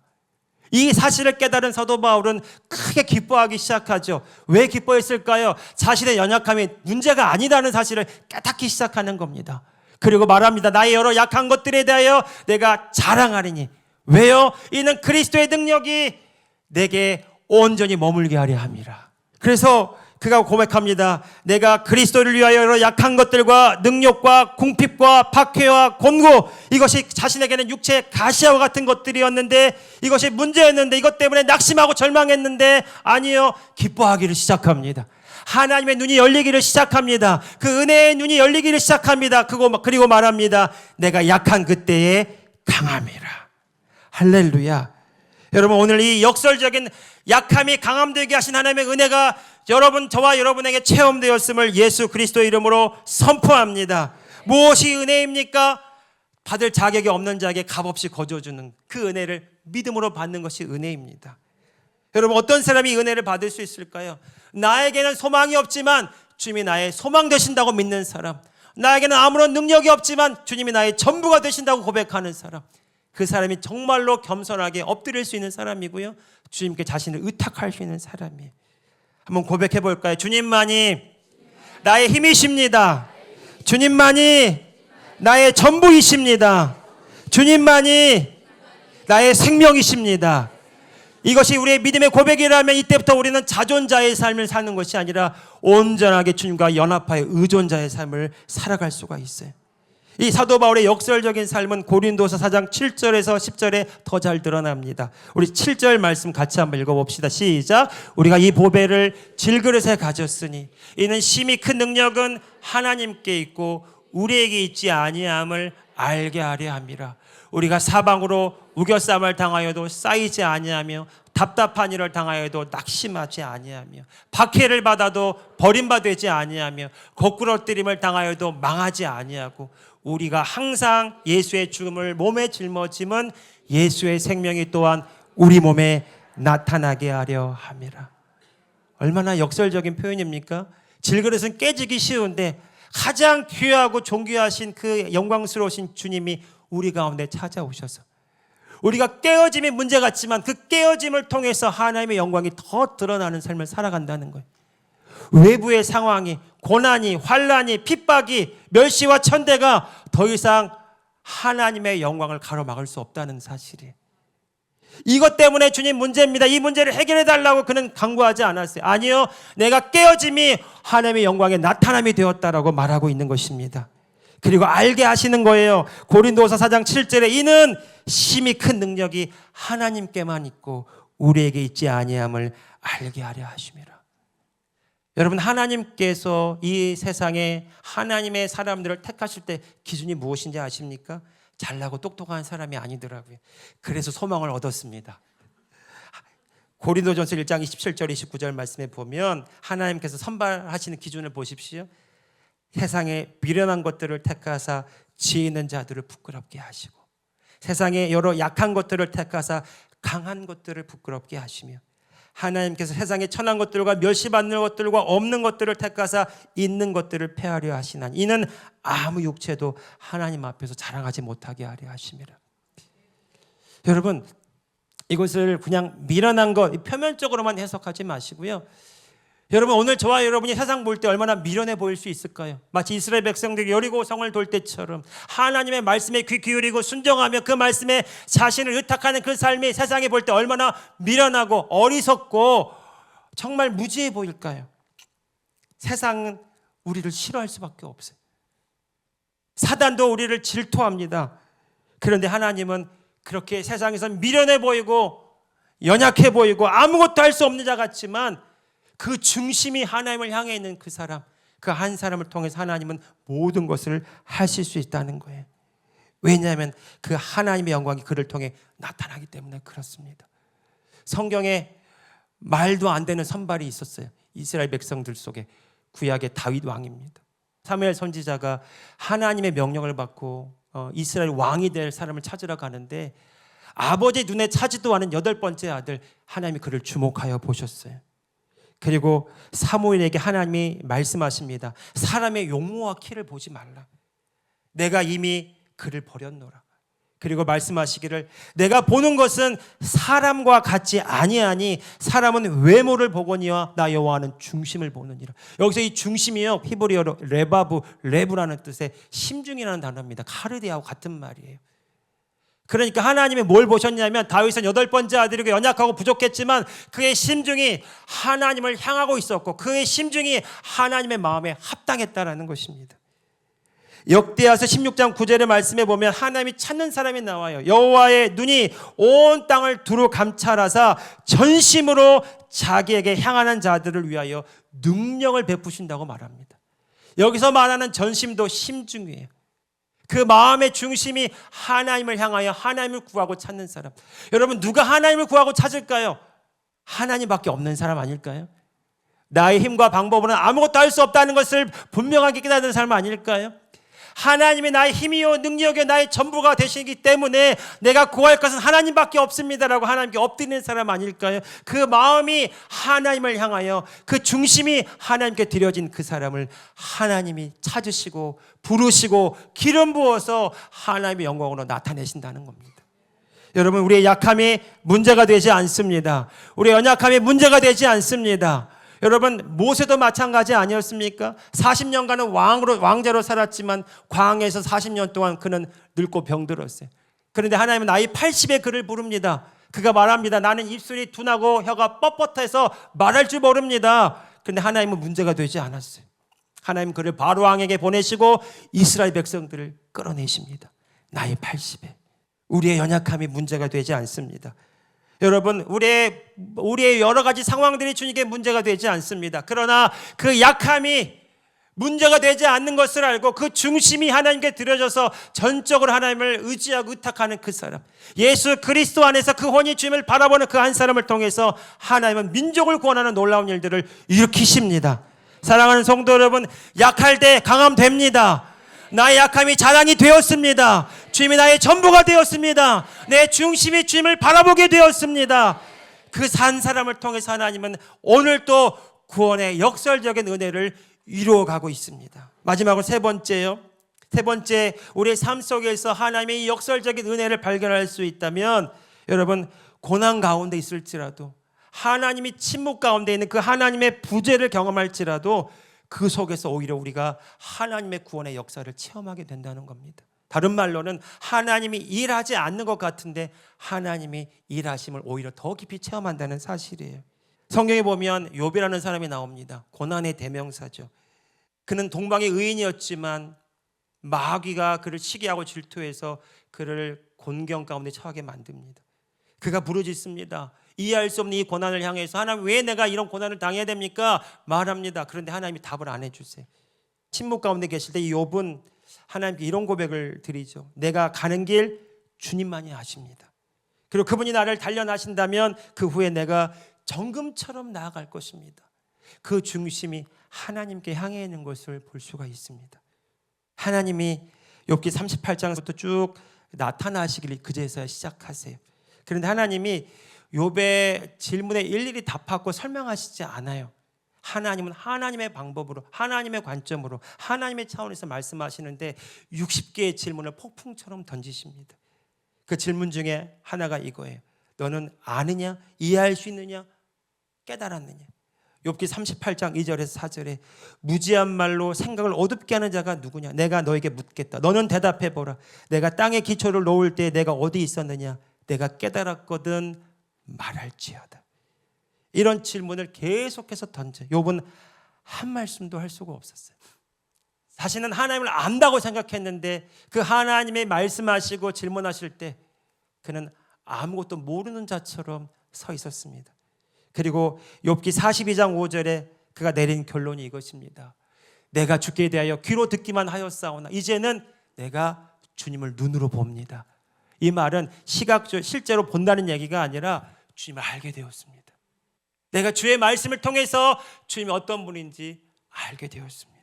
이 사실을 깨달은 사도 바울은 크게 기뻐하기 시작하죠. 왜 기뻐했을까요? 자신의 연약함이 문제가 아니라는 사실을 깨닫기 시작하는 겁니다. 그리고 말합니다. 나의 여러 약한 것들에 대하여 내가 자랑하리니. 왜요? 이는 그리스도의 능력이 내게 온전히 머물게 하려 함이라. 그래서 그가 고백합니다. 내가 그리스도를 위하여 여러 약한 것들과 능력과 궁핍과 박해와 곤고, 이것이 자신에게는 육체의 가시와 같은 것들이었는데, 이것이 문제였는데, 이것 때문에 낙심하고 절망했는데, 아니요, 기뻐하기를 시작합니다. 하나님의 눈이 열리기를 시작합니다. 그 은혜의 눈이 열리기를 시작합니다. 그리고 말합니다. 내가 약한 그때에 강함이라. 할렐루야. 여러분, 오늘 이 역설적인 약함이 강함되게 하신 하나님의 은혜가 저와 여러분에게 체험되었음을 예수 그리스도 이름으로 선포합니다. 무엇이 은혜입니까? 받을 자격이 없는 자에게 값없이 거저주는 그 은혜를 믿음으로 받는 것이 은혜입니다. 여러분, 어떤 사람이 은혜를 받을 수 있을까요? 나에게는 소망이 없지만 주님이 나의 소망 되신다고 믿는 사람, 나에게는 아무런 능력이 없지만 주님이 나의 전부가 되신다고 고백하는 사람, 그 사람이 정말로 겸손하게 엎드릴 수 있는 사람이고요, 주님께 자신을 의탁할 수 있는 사람이에요. 한번 고백해 볼까요? 주님만이 나의 힘이십니다. 주님만이 나의 전부이십니다. 주님만이 나의 생명이십니다. 이것이 우리의 믿음의 고백이라면 이때부터 우리는 자존자의 삶을 사는 것이 아니라 온전하게 주님과 연합하여 의존자의 삶을 살아갈 수가 있어요. 이 사도 바울의 역설적인 삶은 고린도서 4장 7절에서 10절에 더 잘 드러납니다. 우리 7절 말씀 같이 한번 읽어봅시다. 시작. 우리가 이 보배를 질그릇에 가졌으니 이는 심히 큰 능력은 하나님께 있고 우리에게 있지 아니함을 알게 하려 함이라. 우리가 사방으로 우겨쌈을 당하여도 쌓이지 아니하며 답답한 일을 당하여도 낙심하지 아니하며 박해를 받아도 버림받지 아니하며 거꾸러뜨림을 당하여도 망하지 아니하고 우리가 항상 예수의 죽음을 몸에 짊어짐은 예수의 생명이 또한 우리 몸에 나타나게 하려 함이라. 얼마나 역설적인 표현입니까? 질그릇은 깨지기 쉬운데 가장 귀하고 존귀하신 그 영광스러우신 주님이 우리 가운데 찾아오셔서 우리가 깨어짐이 문제 같지만 그 깨어짐을 통해서 하나님의 영광이 더 드러나는 삶을 살아간다는 거예요. 외부의 상황이, 고난이, 환난이, 핍박이, 멸시와 천대가 더 이상 하나님의 영광을 가로막을 수 없다는 사실이에요. 이것 때문에 주님 문제입니다. 이 문제를 해결해 달라고 그는 강구하지 않았어요. 아니요, 내가 깨어짐이 하나님의 영광의 나타남이 되었다라고 말하고 있는 것입니다. 그리고 알게 하시는 거예요. 고린도서 4장 7절에 이는 심히 큰 능력이 하나님께만 있고 우리에게 있지 아니함을 알게 하려 하심이라. 여러분, 하나님께서 이 세상에 하나님의 사람들을 택하실 때 기준이 무엇인지 아십니까? 잘나고 똑똑한 사람이 아니더라고요. 그래서 소망을 얻었습니다. 고린도전서 1장 27절 29절 말씀에 보면 하나님께서 선발하시는 기준을 보십시오. 세상에 미련한 것들을 택하사 지혜 있는 자들을 부끄럽게 하시고, 세상에 여러 약한 것들을 택하사 강한 것들을 부끄럽게 하시며, 하나님께서 세상에 천한 것들과 멸시받는 것들과 없는 것들을 택하사 있는 것들을 폐하려 하시나니 이는 아무 육체도 하나님 앞에서 자랑하지 못하게 하려 하심이라. 여러분, 이것을 그냥 미련한 것 표면적으로만 해석하지 마시고요. 여러분, 오늘 저와 여러분이 세상 볼 때 얼마나 미련해 보일 수 있을까요? 마치 이스라엘 백성들이 여리고 성을 돌 때처럼 하나님의 말씀에 귀 기울이고 순종하며 그 말씀에 자신을 의탁하는 그 삶이 세상에 볼 때 얼마나 미련하고 어리석고 정말 무지해 보일까요? 세상은 우리를 싫어할 수밖에 없어요. 사단도 우리를 질투합니다. 그런데 하나님은 그렇게 세상에서 미련해 보이고 연약해 보이고 아무것도 할 수 없는 자 같지만 그 중심이 하나님을 향해 있는 그 사람, 그 한 사람을 통해서 하나님은 모든 것을 하실 수 있다는 거예요. 왜냐하면 그 하나님의 영광이 그를 통해 나타나기 때문에 그렇습니다. 성경에 말도 안 되는 선발이 있었어요. 이스라엘 백성들 속에 구약의 다윗 왕입니다. 사무엘 선지자가 하나님의 명령을 받고 이스라엘 왕이 될 사람을 찾으러 가는데 아버지 눈에 차지도 않은 8번째 아들, 하나님이 그를 주목하여 보셨어요. 그리고 사무엘에게 하나님이 말씀하십니다. 사람의 용모와 키를 보지 말라. 내가 이미 그를 버렸노라. 그리고 말씀하시기를 내가 보는 것은 사람과 같지 아니하니 사람은 외모를 보거니와 나 여호와는 중심을 보느니라. 여기서 이 중심이요, 히브리어로 레브라는 뜻의 심중이라는 단어입니다. 카르디아와 같은 말이에요. 그러니까 하나님이 뭘 보셨냐면 다윗은 8번째 아들이고 연약하고 부족했지만 그의 심중이 하나님을 향하고 있었고 그의 심중이 하나님의 마음에 합당했다라는 것입니다. 역대하서 16장 9절의 말씀에 보면 하나님이 찾는 사람이 나와요. 여호와의 눈이 온 땅을 두루 감찰하사 전심으로 자기에게 향하는 자들을 위하여 능력을 베푸신다고 말합니다. 여기서 말하는 전심도 심중이에요. 그 마음의 중심이 하나님을 향하여 하나님을 구하고 찾는 사람. 여러분, 누가 하나님을 구하고 찾을까요? 하나님밖에 없는 사람 아닐까요? 나의 힘과 방법으로는 아무것도 할 수 없다는 것을 분명하게 깨닫는 사람 아닐까요? 하나님이 나의 힘이요 능력이요 나의 전부가 되시기 때문에 내가 구할 것은 하나님밖에 없습니다라고 하나님께 엎드리는 사람 아닐까요? 그 마음이 하나님을 향하여 그 중심이 하나님께 드려진 그 사람을 하나님이 찾으시고 부르시고 기름 부어서 하나님의 영광으로 나타내신다는 겁니다. 여러분, 우리의 약함이 문제가 되지 않습니다. 우리의 연약함이 문제가 되지 않습니다. 여러분, 모세도 마찬가지 아니었습니까? 40년간은 왕자로 살았지만 광야에서 40년 동안 그는 늙고 병들었어요. 그런데 하나님은 나이 80에 그를 부릅니다. 그가 말합니다. 나는 입술이 둔하고 혀가 뻣뻣해서 말할 줄 모릅니다. 그런데 하나님은 문제가 되지 않았어요. 하나님 그를 바로 왕에게 보내시고 이스라엘 백성들을 끌어내십니다. 나이 80에. 우리의 연약함이 문제가 되지 않습니다. 여러분, 우리의 여러 가지 상황들이 주님께 문제가 되지 않습니다. 그러나 그 약함이 문제가 되지 않는 것을 알고 그 중심이 하나님께 드려져서 전적으로 하나님을 의지하고 의탁하는 그 사람, 예수 그리스도 안에서 그 혼이 주님을 바라보는 그 한 사람을 통해서 하나님은 민족을 구원하는 놀라운 일들을 일으키십니다. 사랑하는 성도 여러분, 약할 때 강함 됩니다. 나의 약함이 자랑이 되었습니다. 주님이 나의 전부가 되었습니다. 내 중심이 주님을 바라보게 되었습니다. 그 산 사람을 통해서 하나님은 오늘 또 구원의 역설적인 은혜를 이루어가고 있습니다. 마지막으로 세 번째, 우리의 삶 속에서 하나님의 이 역설적인 은혜를 발견할 수 있다면, 여러분, 고난 가운데 있을지라도 하나님이 침묵 가운데 있는 그 하나님의 부재를 경험할지라도 그 속에서 오히려 우리가 하나님의 구원의 역사를 체험하게 된다는 겁니다. 다른 말로는 하나님이 일하지 않는 것 같은데 하나님이 일하심을 오히려 더 깊이 체험한다는 사실이에요. 성경에 보면 욥이라는 사람이 나옵니다. 고난의 대명사죠. 그는 동방의 의인이었지만 마귀가 그를 시기하고 질투해서 그를 곤경 가운데 처하게 만듭니다. 그가 부르짖습니다. 이해할 수 없는 이 고난을 향해서 하나님 왜 내가 이런 고난을 당해야 됩니까? 말합니다. 그런데 하나님이 답을 안 해주세요. 침묵 가운데 계실 때 이 욥은 하나님께 이런 고백을 드리죠. 내가 가는 길 주님만이 아십니다. 그리고 그분이 나를 단련하신다면 그 후에 내가 정금처럼 나아갈 것입니다. 그 중심이 하나님께 향해 있는 것을 볼 수가 있습니다. 하나님이 욥기 38장부터 쭉 나타나시기를 그제서야 시작하세요. 그런데 하나님이 욥의 질문에 일일이 답하고 설명하시지 않아요. 하나님은 하나님의 방법으로, 하나님의 관점으로, 하나님의 차원에서 말씀하시는데 60개의 질문을 폭풍처럼 던지십니다. 그 질문 중에 하나가 이거예요. 너는 아느냐? 이해할 수 있느냐? 깨달았느냐? 욥기 38장 2절에서 4절에 무지한 말로 생각을 어둡게 하는 자가 누구냐? 내가 너에게 묻겠다. 너는 대답해 보라. 내가 땅에 기초를 놓을 때 내가 어디 있었느냐? 내가 깨달았거든 말할지어다. 이런 질문을 계속해서 던져. 욥은 한 말씀도 할 수가 없었어요. 자신은 하나님을 안다고 생각했는데 그 하나님의 말씀하시고 질문하실 때 그는 아무것도 모르는 자처럼 서 있었습니다. 그리고 욥기 42장 5절에 그가 내린 결론이 이것입니다. 내가 주께 대하여 귀로 듣기만 하였사오나 이제는 내가 주님을 눈으로 봅니다. 이 말은 시각적 실제로 본다는 얘기가 아니라 주님을 알게 되었습니다. 내가 주의 말씀을 통해서 주님이 어떤 분인지 알게 되었습니다.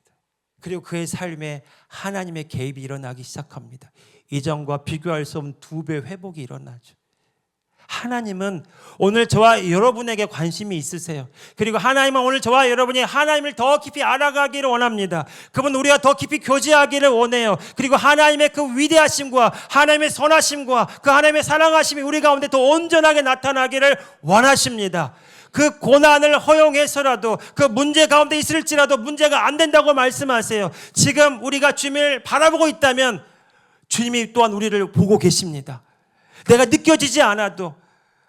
그리고 그의 삶에 하나님의 개입이 일어나기 시작합니다. 이전과 비교할 수 없는 2배 회복이 일어나죠. 하나님은 오늘 저와 여러분에게 관심이 있으세요. 그리고 하나님은 오늘 저와 여러분이 하나님을 더 깊이 알아가기를 원합니다. 그분 우리가 더 깊이 교제하기를 원해요. 그리고 하나님의 그 위대하심과 하나님의 선하심과 그 하나님의 사랑하심이 우리 가운데 더 온전하게 나타나기를 원하십니다. 그 고난을 허용해서라도 그 문제 가운데 있을지라도 문제가 안 된다고 말씀하세요. 지금 우리가 주님을 바라보고 있다면 주님이 또한 우리를 보고 계십니다. 내가 느껴지지 않아도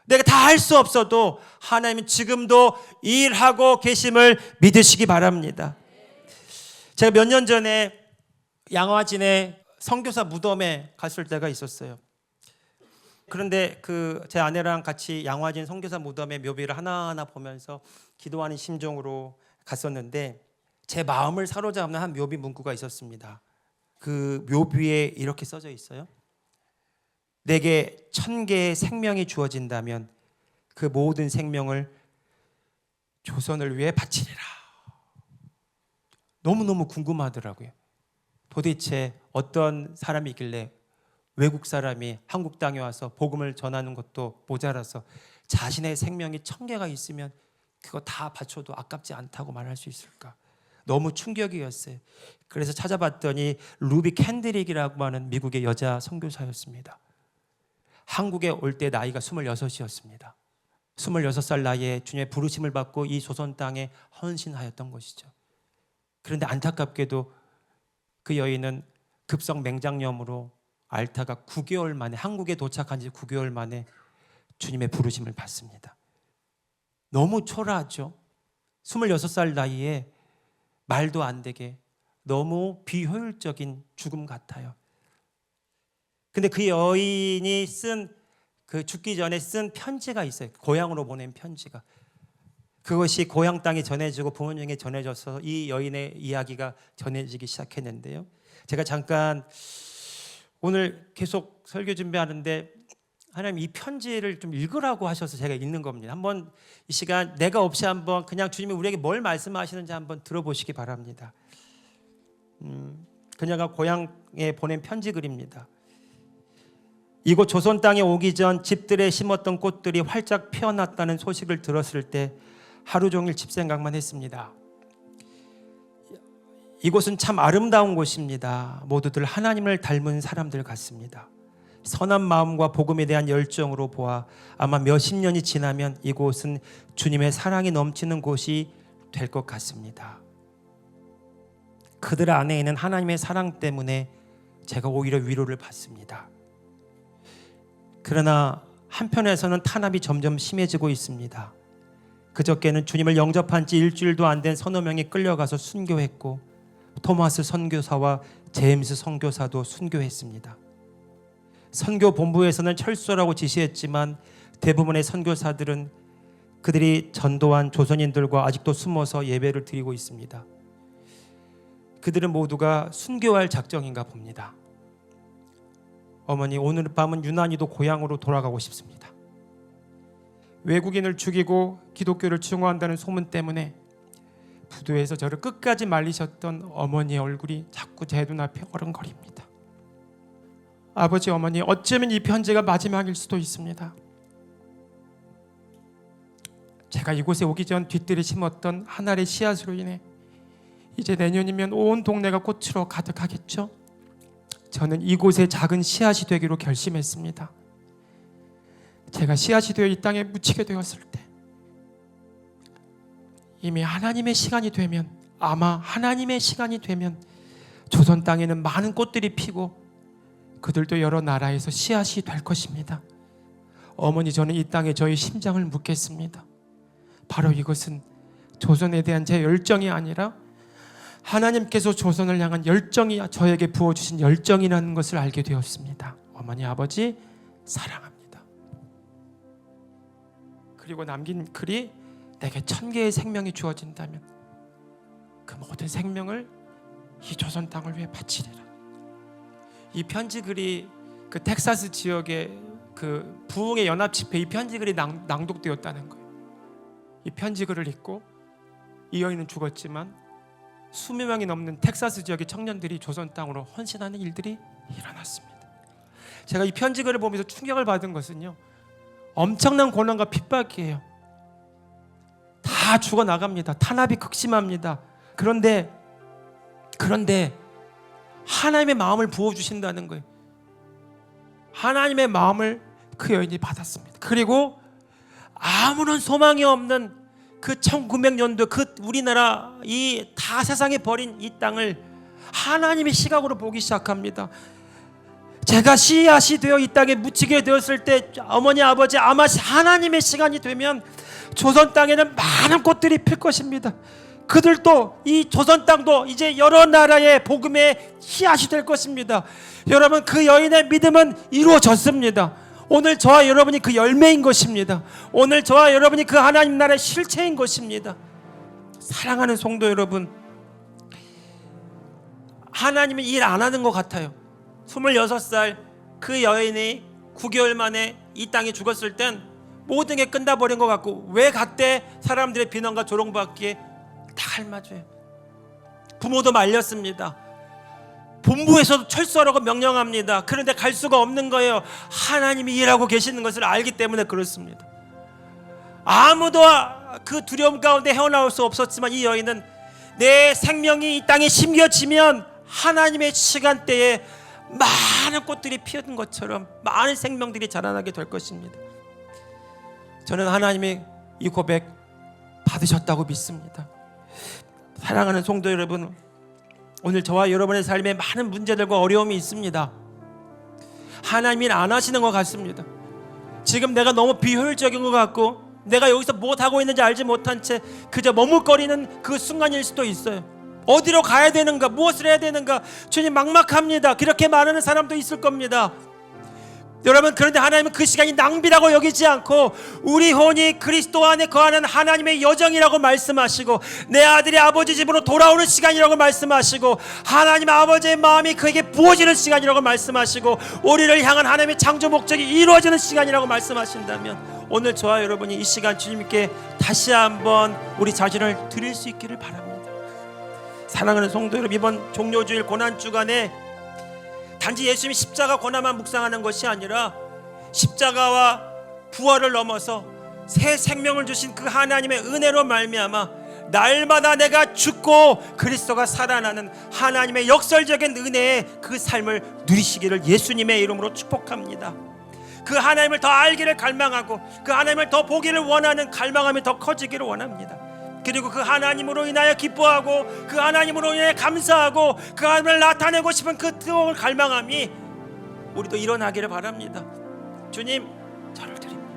내가 다 할 수 없어도 하나님은 지금도 일하고 계심을 믿으시기 바랍니다. 제가 몇 년 전에 양화진에 선교사 무덤에 갔을 때가 있었어요. 그런데 제 아내랑 같이 양화진 선교사 무덤의 묘비를 하나하나 보면서 기도하는 심정으로 갔었는데 제 마음을 사로잡는 한 묘비 문구가 있었습니다. 그 묘비에 이렇게 써져 있어요. 내게 1000개의 생명이 주어진다면 그 모든 생명을 조선을 위해 바치리라. 너무너무 궁금하더라고요. 도대체 어떤 사람이 있길래 외국 사람이 한국 땅에 와서 복음을 전하는 것도 모자라서 자신의 생명이 1000개가 있으면 그거 다 바쳐도 아깝지 않다고 말할 수 있을까? 너무 충격이었어요. 그래서 찾아봤더니 루비 캔드릭이라고 하는 미국의 여자 선교사였습니다. 한국에 올 때 나이가 26이었습니다. 26살 나이에 주님의 부르심을 받고 이 조선 땅에 헌신하였던 것이죠. 그런데 안타깝게도 그 여인은 급성 맹장염으로 앓다가 9개월 만에 한국에 도착한 지 9개월 만에 주님의 부르심을 받습니다. 너무 초라하죠. 26살 나이에 말도 안 되게 너무 비효율적인 죽음 같아요. 근데 그 여인이 죽기 전에 쓴 편지가 있어요. 고향으로 보낸 편지가. 그것이 고향 땅에 전해지고 부모님에게 전해져서 이 여인의 이야기가 전해지기 시작했는데요. 제가 잠깐 오늘 계속 설교 준비하는데 하나님 이 편지를 좀 읽으라고 하셔서 제가 읽는 겁니다. 한번 이 시간 내가 없이 한번 그냥 주님이 우리에게 뭘 말씀하시는지 한번 들어보시기 바랍니다. 그녀가 고향에 보낸 편지 글입니다. 이곳 조선 땅에 오기 전 집들에 심었던 꽃들이 활짝 피어났다는 소식을 들었을 때 하루 종일 집 생각만 했습니다. 이곳은 참 아름다운 곳입니다. 모두들 하나님을 닮은 사람들 같습니다. 선한 마음과 복음에 대한 열정으로 보아 아마 몇십 년이 지나면 이곳은 주님의 사랑이 넘치는 곳이 될 것 같습니다. 그들 안에 있는 하나님의 사랑 때문에 제가 오히려 위로를 받습니다. 그러나 한편에서는 탄압이 점점 심해지고 있습니다. 그저께는 주님을 영접한 지 일주일도 안 된 서너 명이 끌려가서 순교했고, 토마스 선교사와 제임스 선교사도 순교했습니다. 선교 본부에서는 철수라고 지시했지만 대부분의 선교사들은 그들이 전도한 조선인들과 아직도 숨어서 예배를 드리고 있습니다. 그들은 모두가 순교할 작정인가 봅니다. 어머니, 오늘 밤은 유난히도 고향으로 돌아가고 싶습니다. 외국인을 죽이고 기독교를 증오한다는 소문 때문에 부두에서 저를 끝까지 말리셨던 어머니의 얼굴이 자꾸 제 눈앞에 어른거립니다. 아버지, 어머니, 어쩌면 이 편지가 마지막일 수도 있습니다. 제가 이곳에 오기 전 뒤뜰에 심었던 한 알의 씨앗으로 인해 이제 내년이면 온 동네가 꽃으로 가득하겠죠. 저는 이곳에 작은 씨앗이 되기로 결심했습니다. 제가 씨앗이 되어 이 땅에 묻히게 되었을 때 이미 하나님의 시간이 되면, 아마 하나님의 시간이 되면 조선 땅에는 많은 꽃들이 피고 그들도 여러 나라에서 씨앗이 될 것입니다. 어머니, 저는 이 땅에 저의 심장을 묻겠습니다. 바로 이것은 조선에 대한 제 열정이 아니라 하나님께서 조선을 향한 열정이 저에게 부어주신 열정이라는 것을 알게 되었습니다. 어머니, 아버지, 사랑합니다. 그리고 남긴 글이 내게 1000개의 생명이 주어진다면 그 모든 생명을 이 조선 땅을 위해 바치리라. 이 편지 글이 그 텍사스 지역의 그 부흥의 연합 집회, 이 편지 글이 낭독되었다는 거예요. 이 편지 글을 읽고 이 여인은 죽었지만 수백 명이 넘는 텍사스 지역의 청년들이 조선 땅으로 헌신하는 일들이 일어났습니다. 제가 이 편지 글을 보면서 충격을 받은 것은요, 엄청난 고난과 핍박이에요. 다 죽어나갑니다. 탄압이 극심합니다. 그런데 하나님의 마음을 부어주신다는 거예요. 하나님의 마음을 그 여인이 받았습니다. 그리고 아무런 소망이 없는 그 1900년도 그 우리나라 이 다 세상에 버린 이 땅을 하나님의 시각으로 보기 시작합니다. 제가 씨앗이 되어 이 땅에 묻히게 되었을 때, 어머니, 아버지, 아마 하나님의 시간이 되면 조선 땅에는 많은 꽃들이 필 것입니다. 그들도, 이 조선 땅도 이제 여러 나라의 복음의 씨앗이 될 것입니다. 여러분, 그 여인의 믿음은 이루어졌습니다. 오늘 저와 여러분이 그 열매인 것입니다. 오늘 저와 여러분이 그 하나님 나라의 실체인 것입니다. 사랑하는 성도 여러분, 하나님은 일 안 하는 것 같아요. 26살 그 여인이 9개월 만에 이 땅에 죽었을 땐 모든 게 끝나버린 것 같고, 왜 갔대? 사람들의 비난과 조롱받기에 다 알맞아요. 부모도 말렸습니다. 본부에서도 철수하라고 명령합니다. 그런데 갈 수가 없는 거예요. 하나님이 일하고 계시는 것을 알기 때문에 그렇습니다. 아무도 그 두려움 가운데 헤어나올 수 없었지만 이 여인은 내 생명이 이 땅에 심겨지면 하나님의 시간대에 많은 꽃들이 피었던 것처럼 많은 생명들이 자라나게 될 것입니다. 저는 하나님이 이 고백 받으셨다고 믿습니다. 사랑하는 성도 여러분, 오늘 저와 여러분의 삶에 많은 문제들과 어려움이 있습니다. 하나님이 안 하시는 것 같습니다. 지금 내가 너무 비효율적인 것 같고, 내가 여기서 무엇하고 있는지 알지 못한 채 그저 머뭇거리는 그 순간일 수도 있어요. 어디로 가야 되는가, 무엇을 해야 되는가, 주님 막막합니다. 그렇게 말하는 사람도 있을 겁니다. 여러분, 그런데 하나님은 그 시간이 낭비라고 여기지 않고 우리 혼이 그리스도 안에 거하는 하나님의 여정이라고 말씀하시고, 내 아들이 아버지 집으로 돌아오는 시간이라고 말씀하시고, 하나님 아버지의 마음이 그에게 부어지는 시간이라고 말씀하시고, 우리를 향한 하나님의 창조 목적이 이루어지는 시간이라고 말씀하신다면, 오늘 저와 여러분이 이 시간 주님께 다시 한번 우리 자신을 드릴 수 있기를 바랍니다. 사랑하는 성도 여러분, 이번 종료주일 고난주간에 단지 예수님이 십자가 고난만 묵상하는 것이 아니라 십자가와 부활을 넘어서 새 생명을 주신 그 하나님의 은혜로 말미암아 날마다 내가 죽고 그리스도가 살아나는 하나님의 역설적인 은혜의 그 삶을 누리시기를 예수님의 이름으로 축복합니다. 그 하나님을 더 알기를 갈망하고 그 하나님을 더 보기를 원하는 갈망함이 더 커지기를 원합니다. 그리고 그 하나님으로 인하여 기뻐하고 그 하나님으로 인하여 감사하고 그 하나님을 나타내고 싶은 그 뜨거운 갈망함이 우리도 일어나기를 바랍니다. 주님, 저를 드립니다.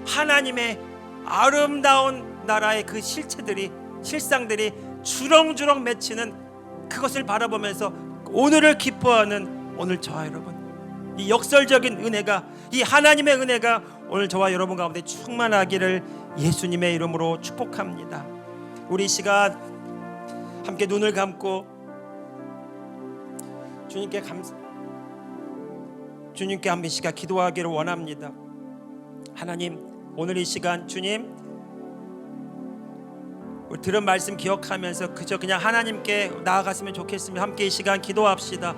하나님의 아름다운 나라의 그 실상들이 주렁주렁 맺히는 그것을 바라보면서 오늘을 기뻐하는 오늘 저와 여러분, 이 역설적인 은혜가, 이 하나님의 은혜가 오늘 저와 여러분 가운데 충만하기를 예수님의 이름으로 축복합니다. 우리 이 시간 함께 눈을 감고 주님께 한 시간 기도하기를 원합니다. 하나님, 오늘 이 시간 주님, 우리 들은 말씀 기억하면서 그냥 하나님께 나아갔으면 좋겠습니다. 함께 이 시간 기도합시다.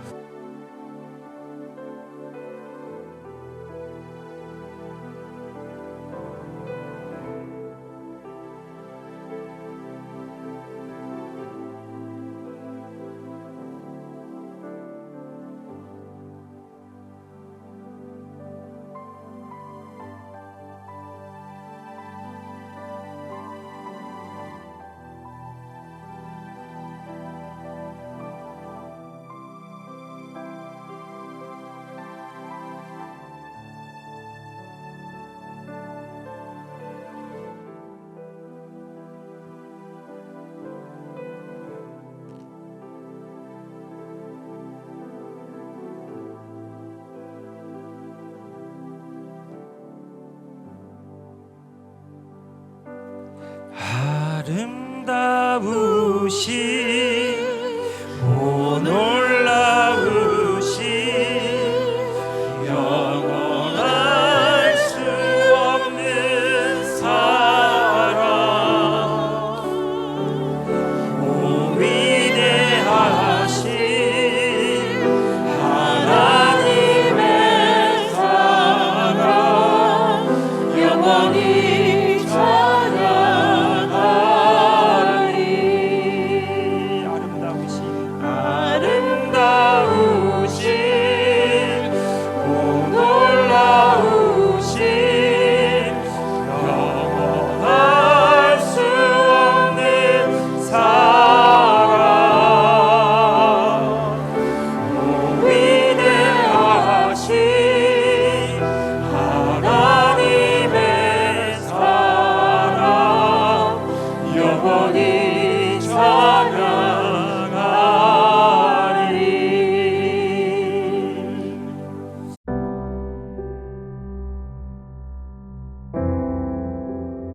아름다우신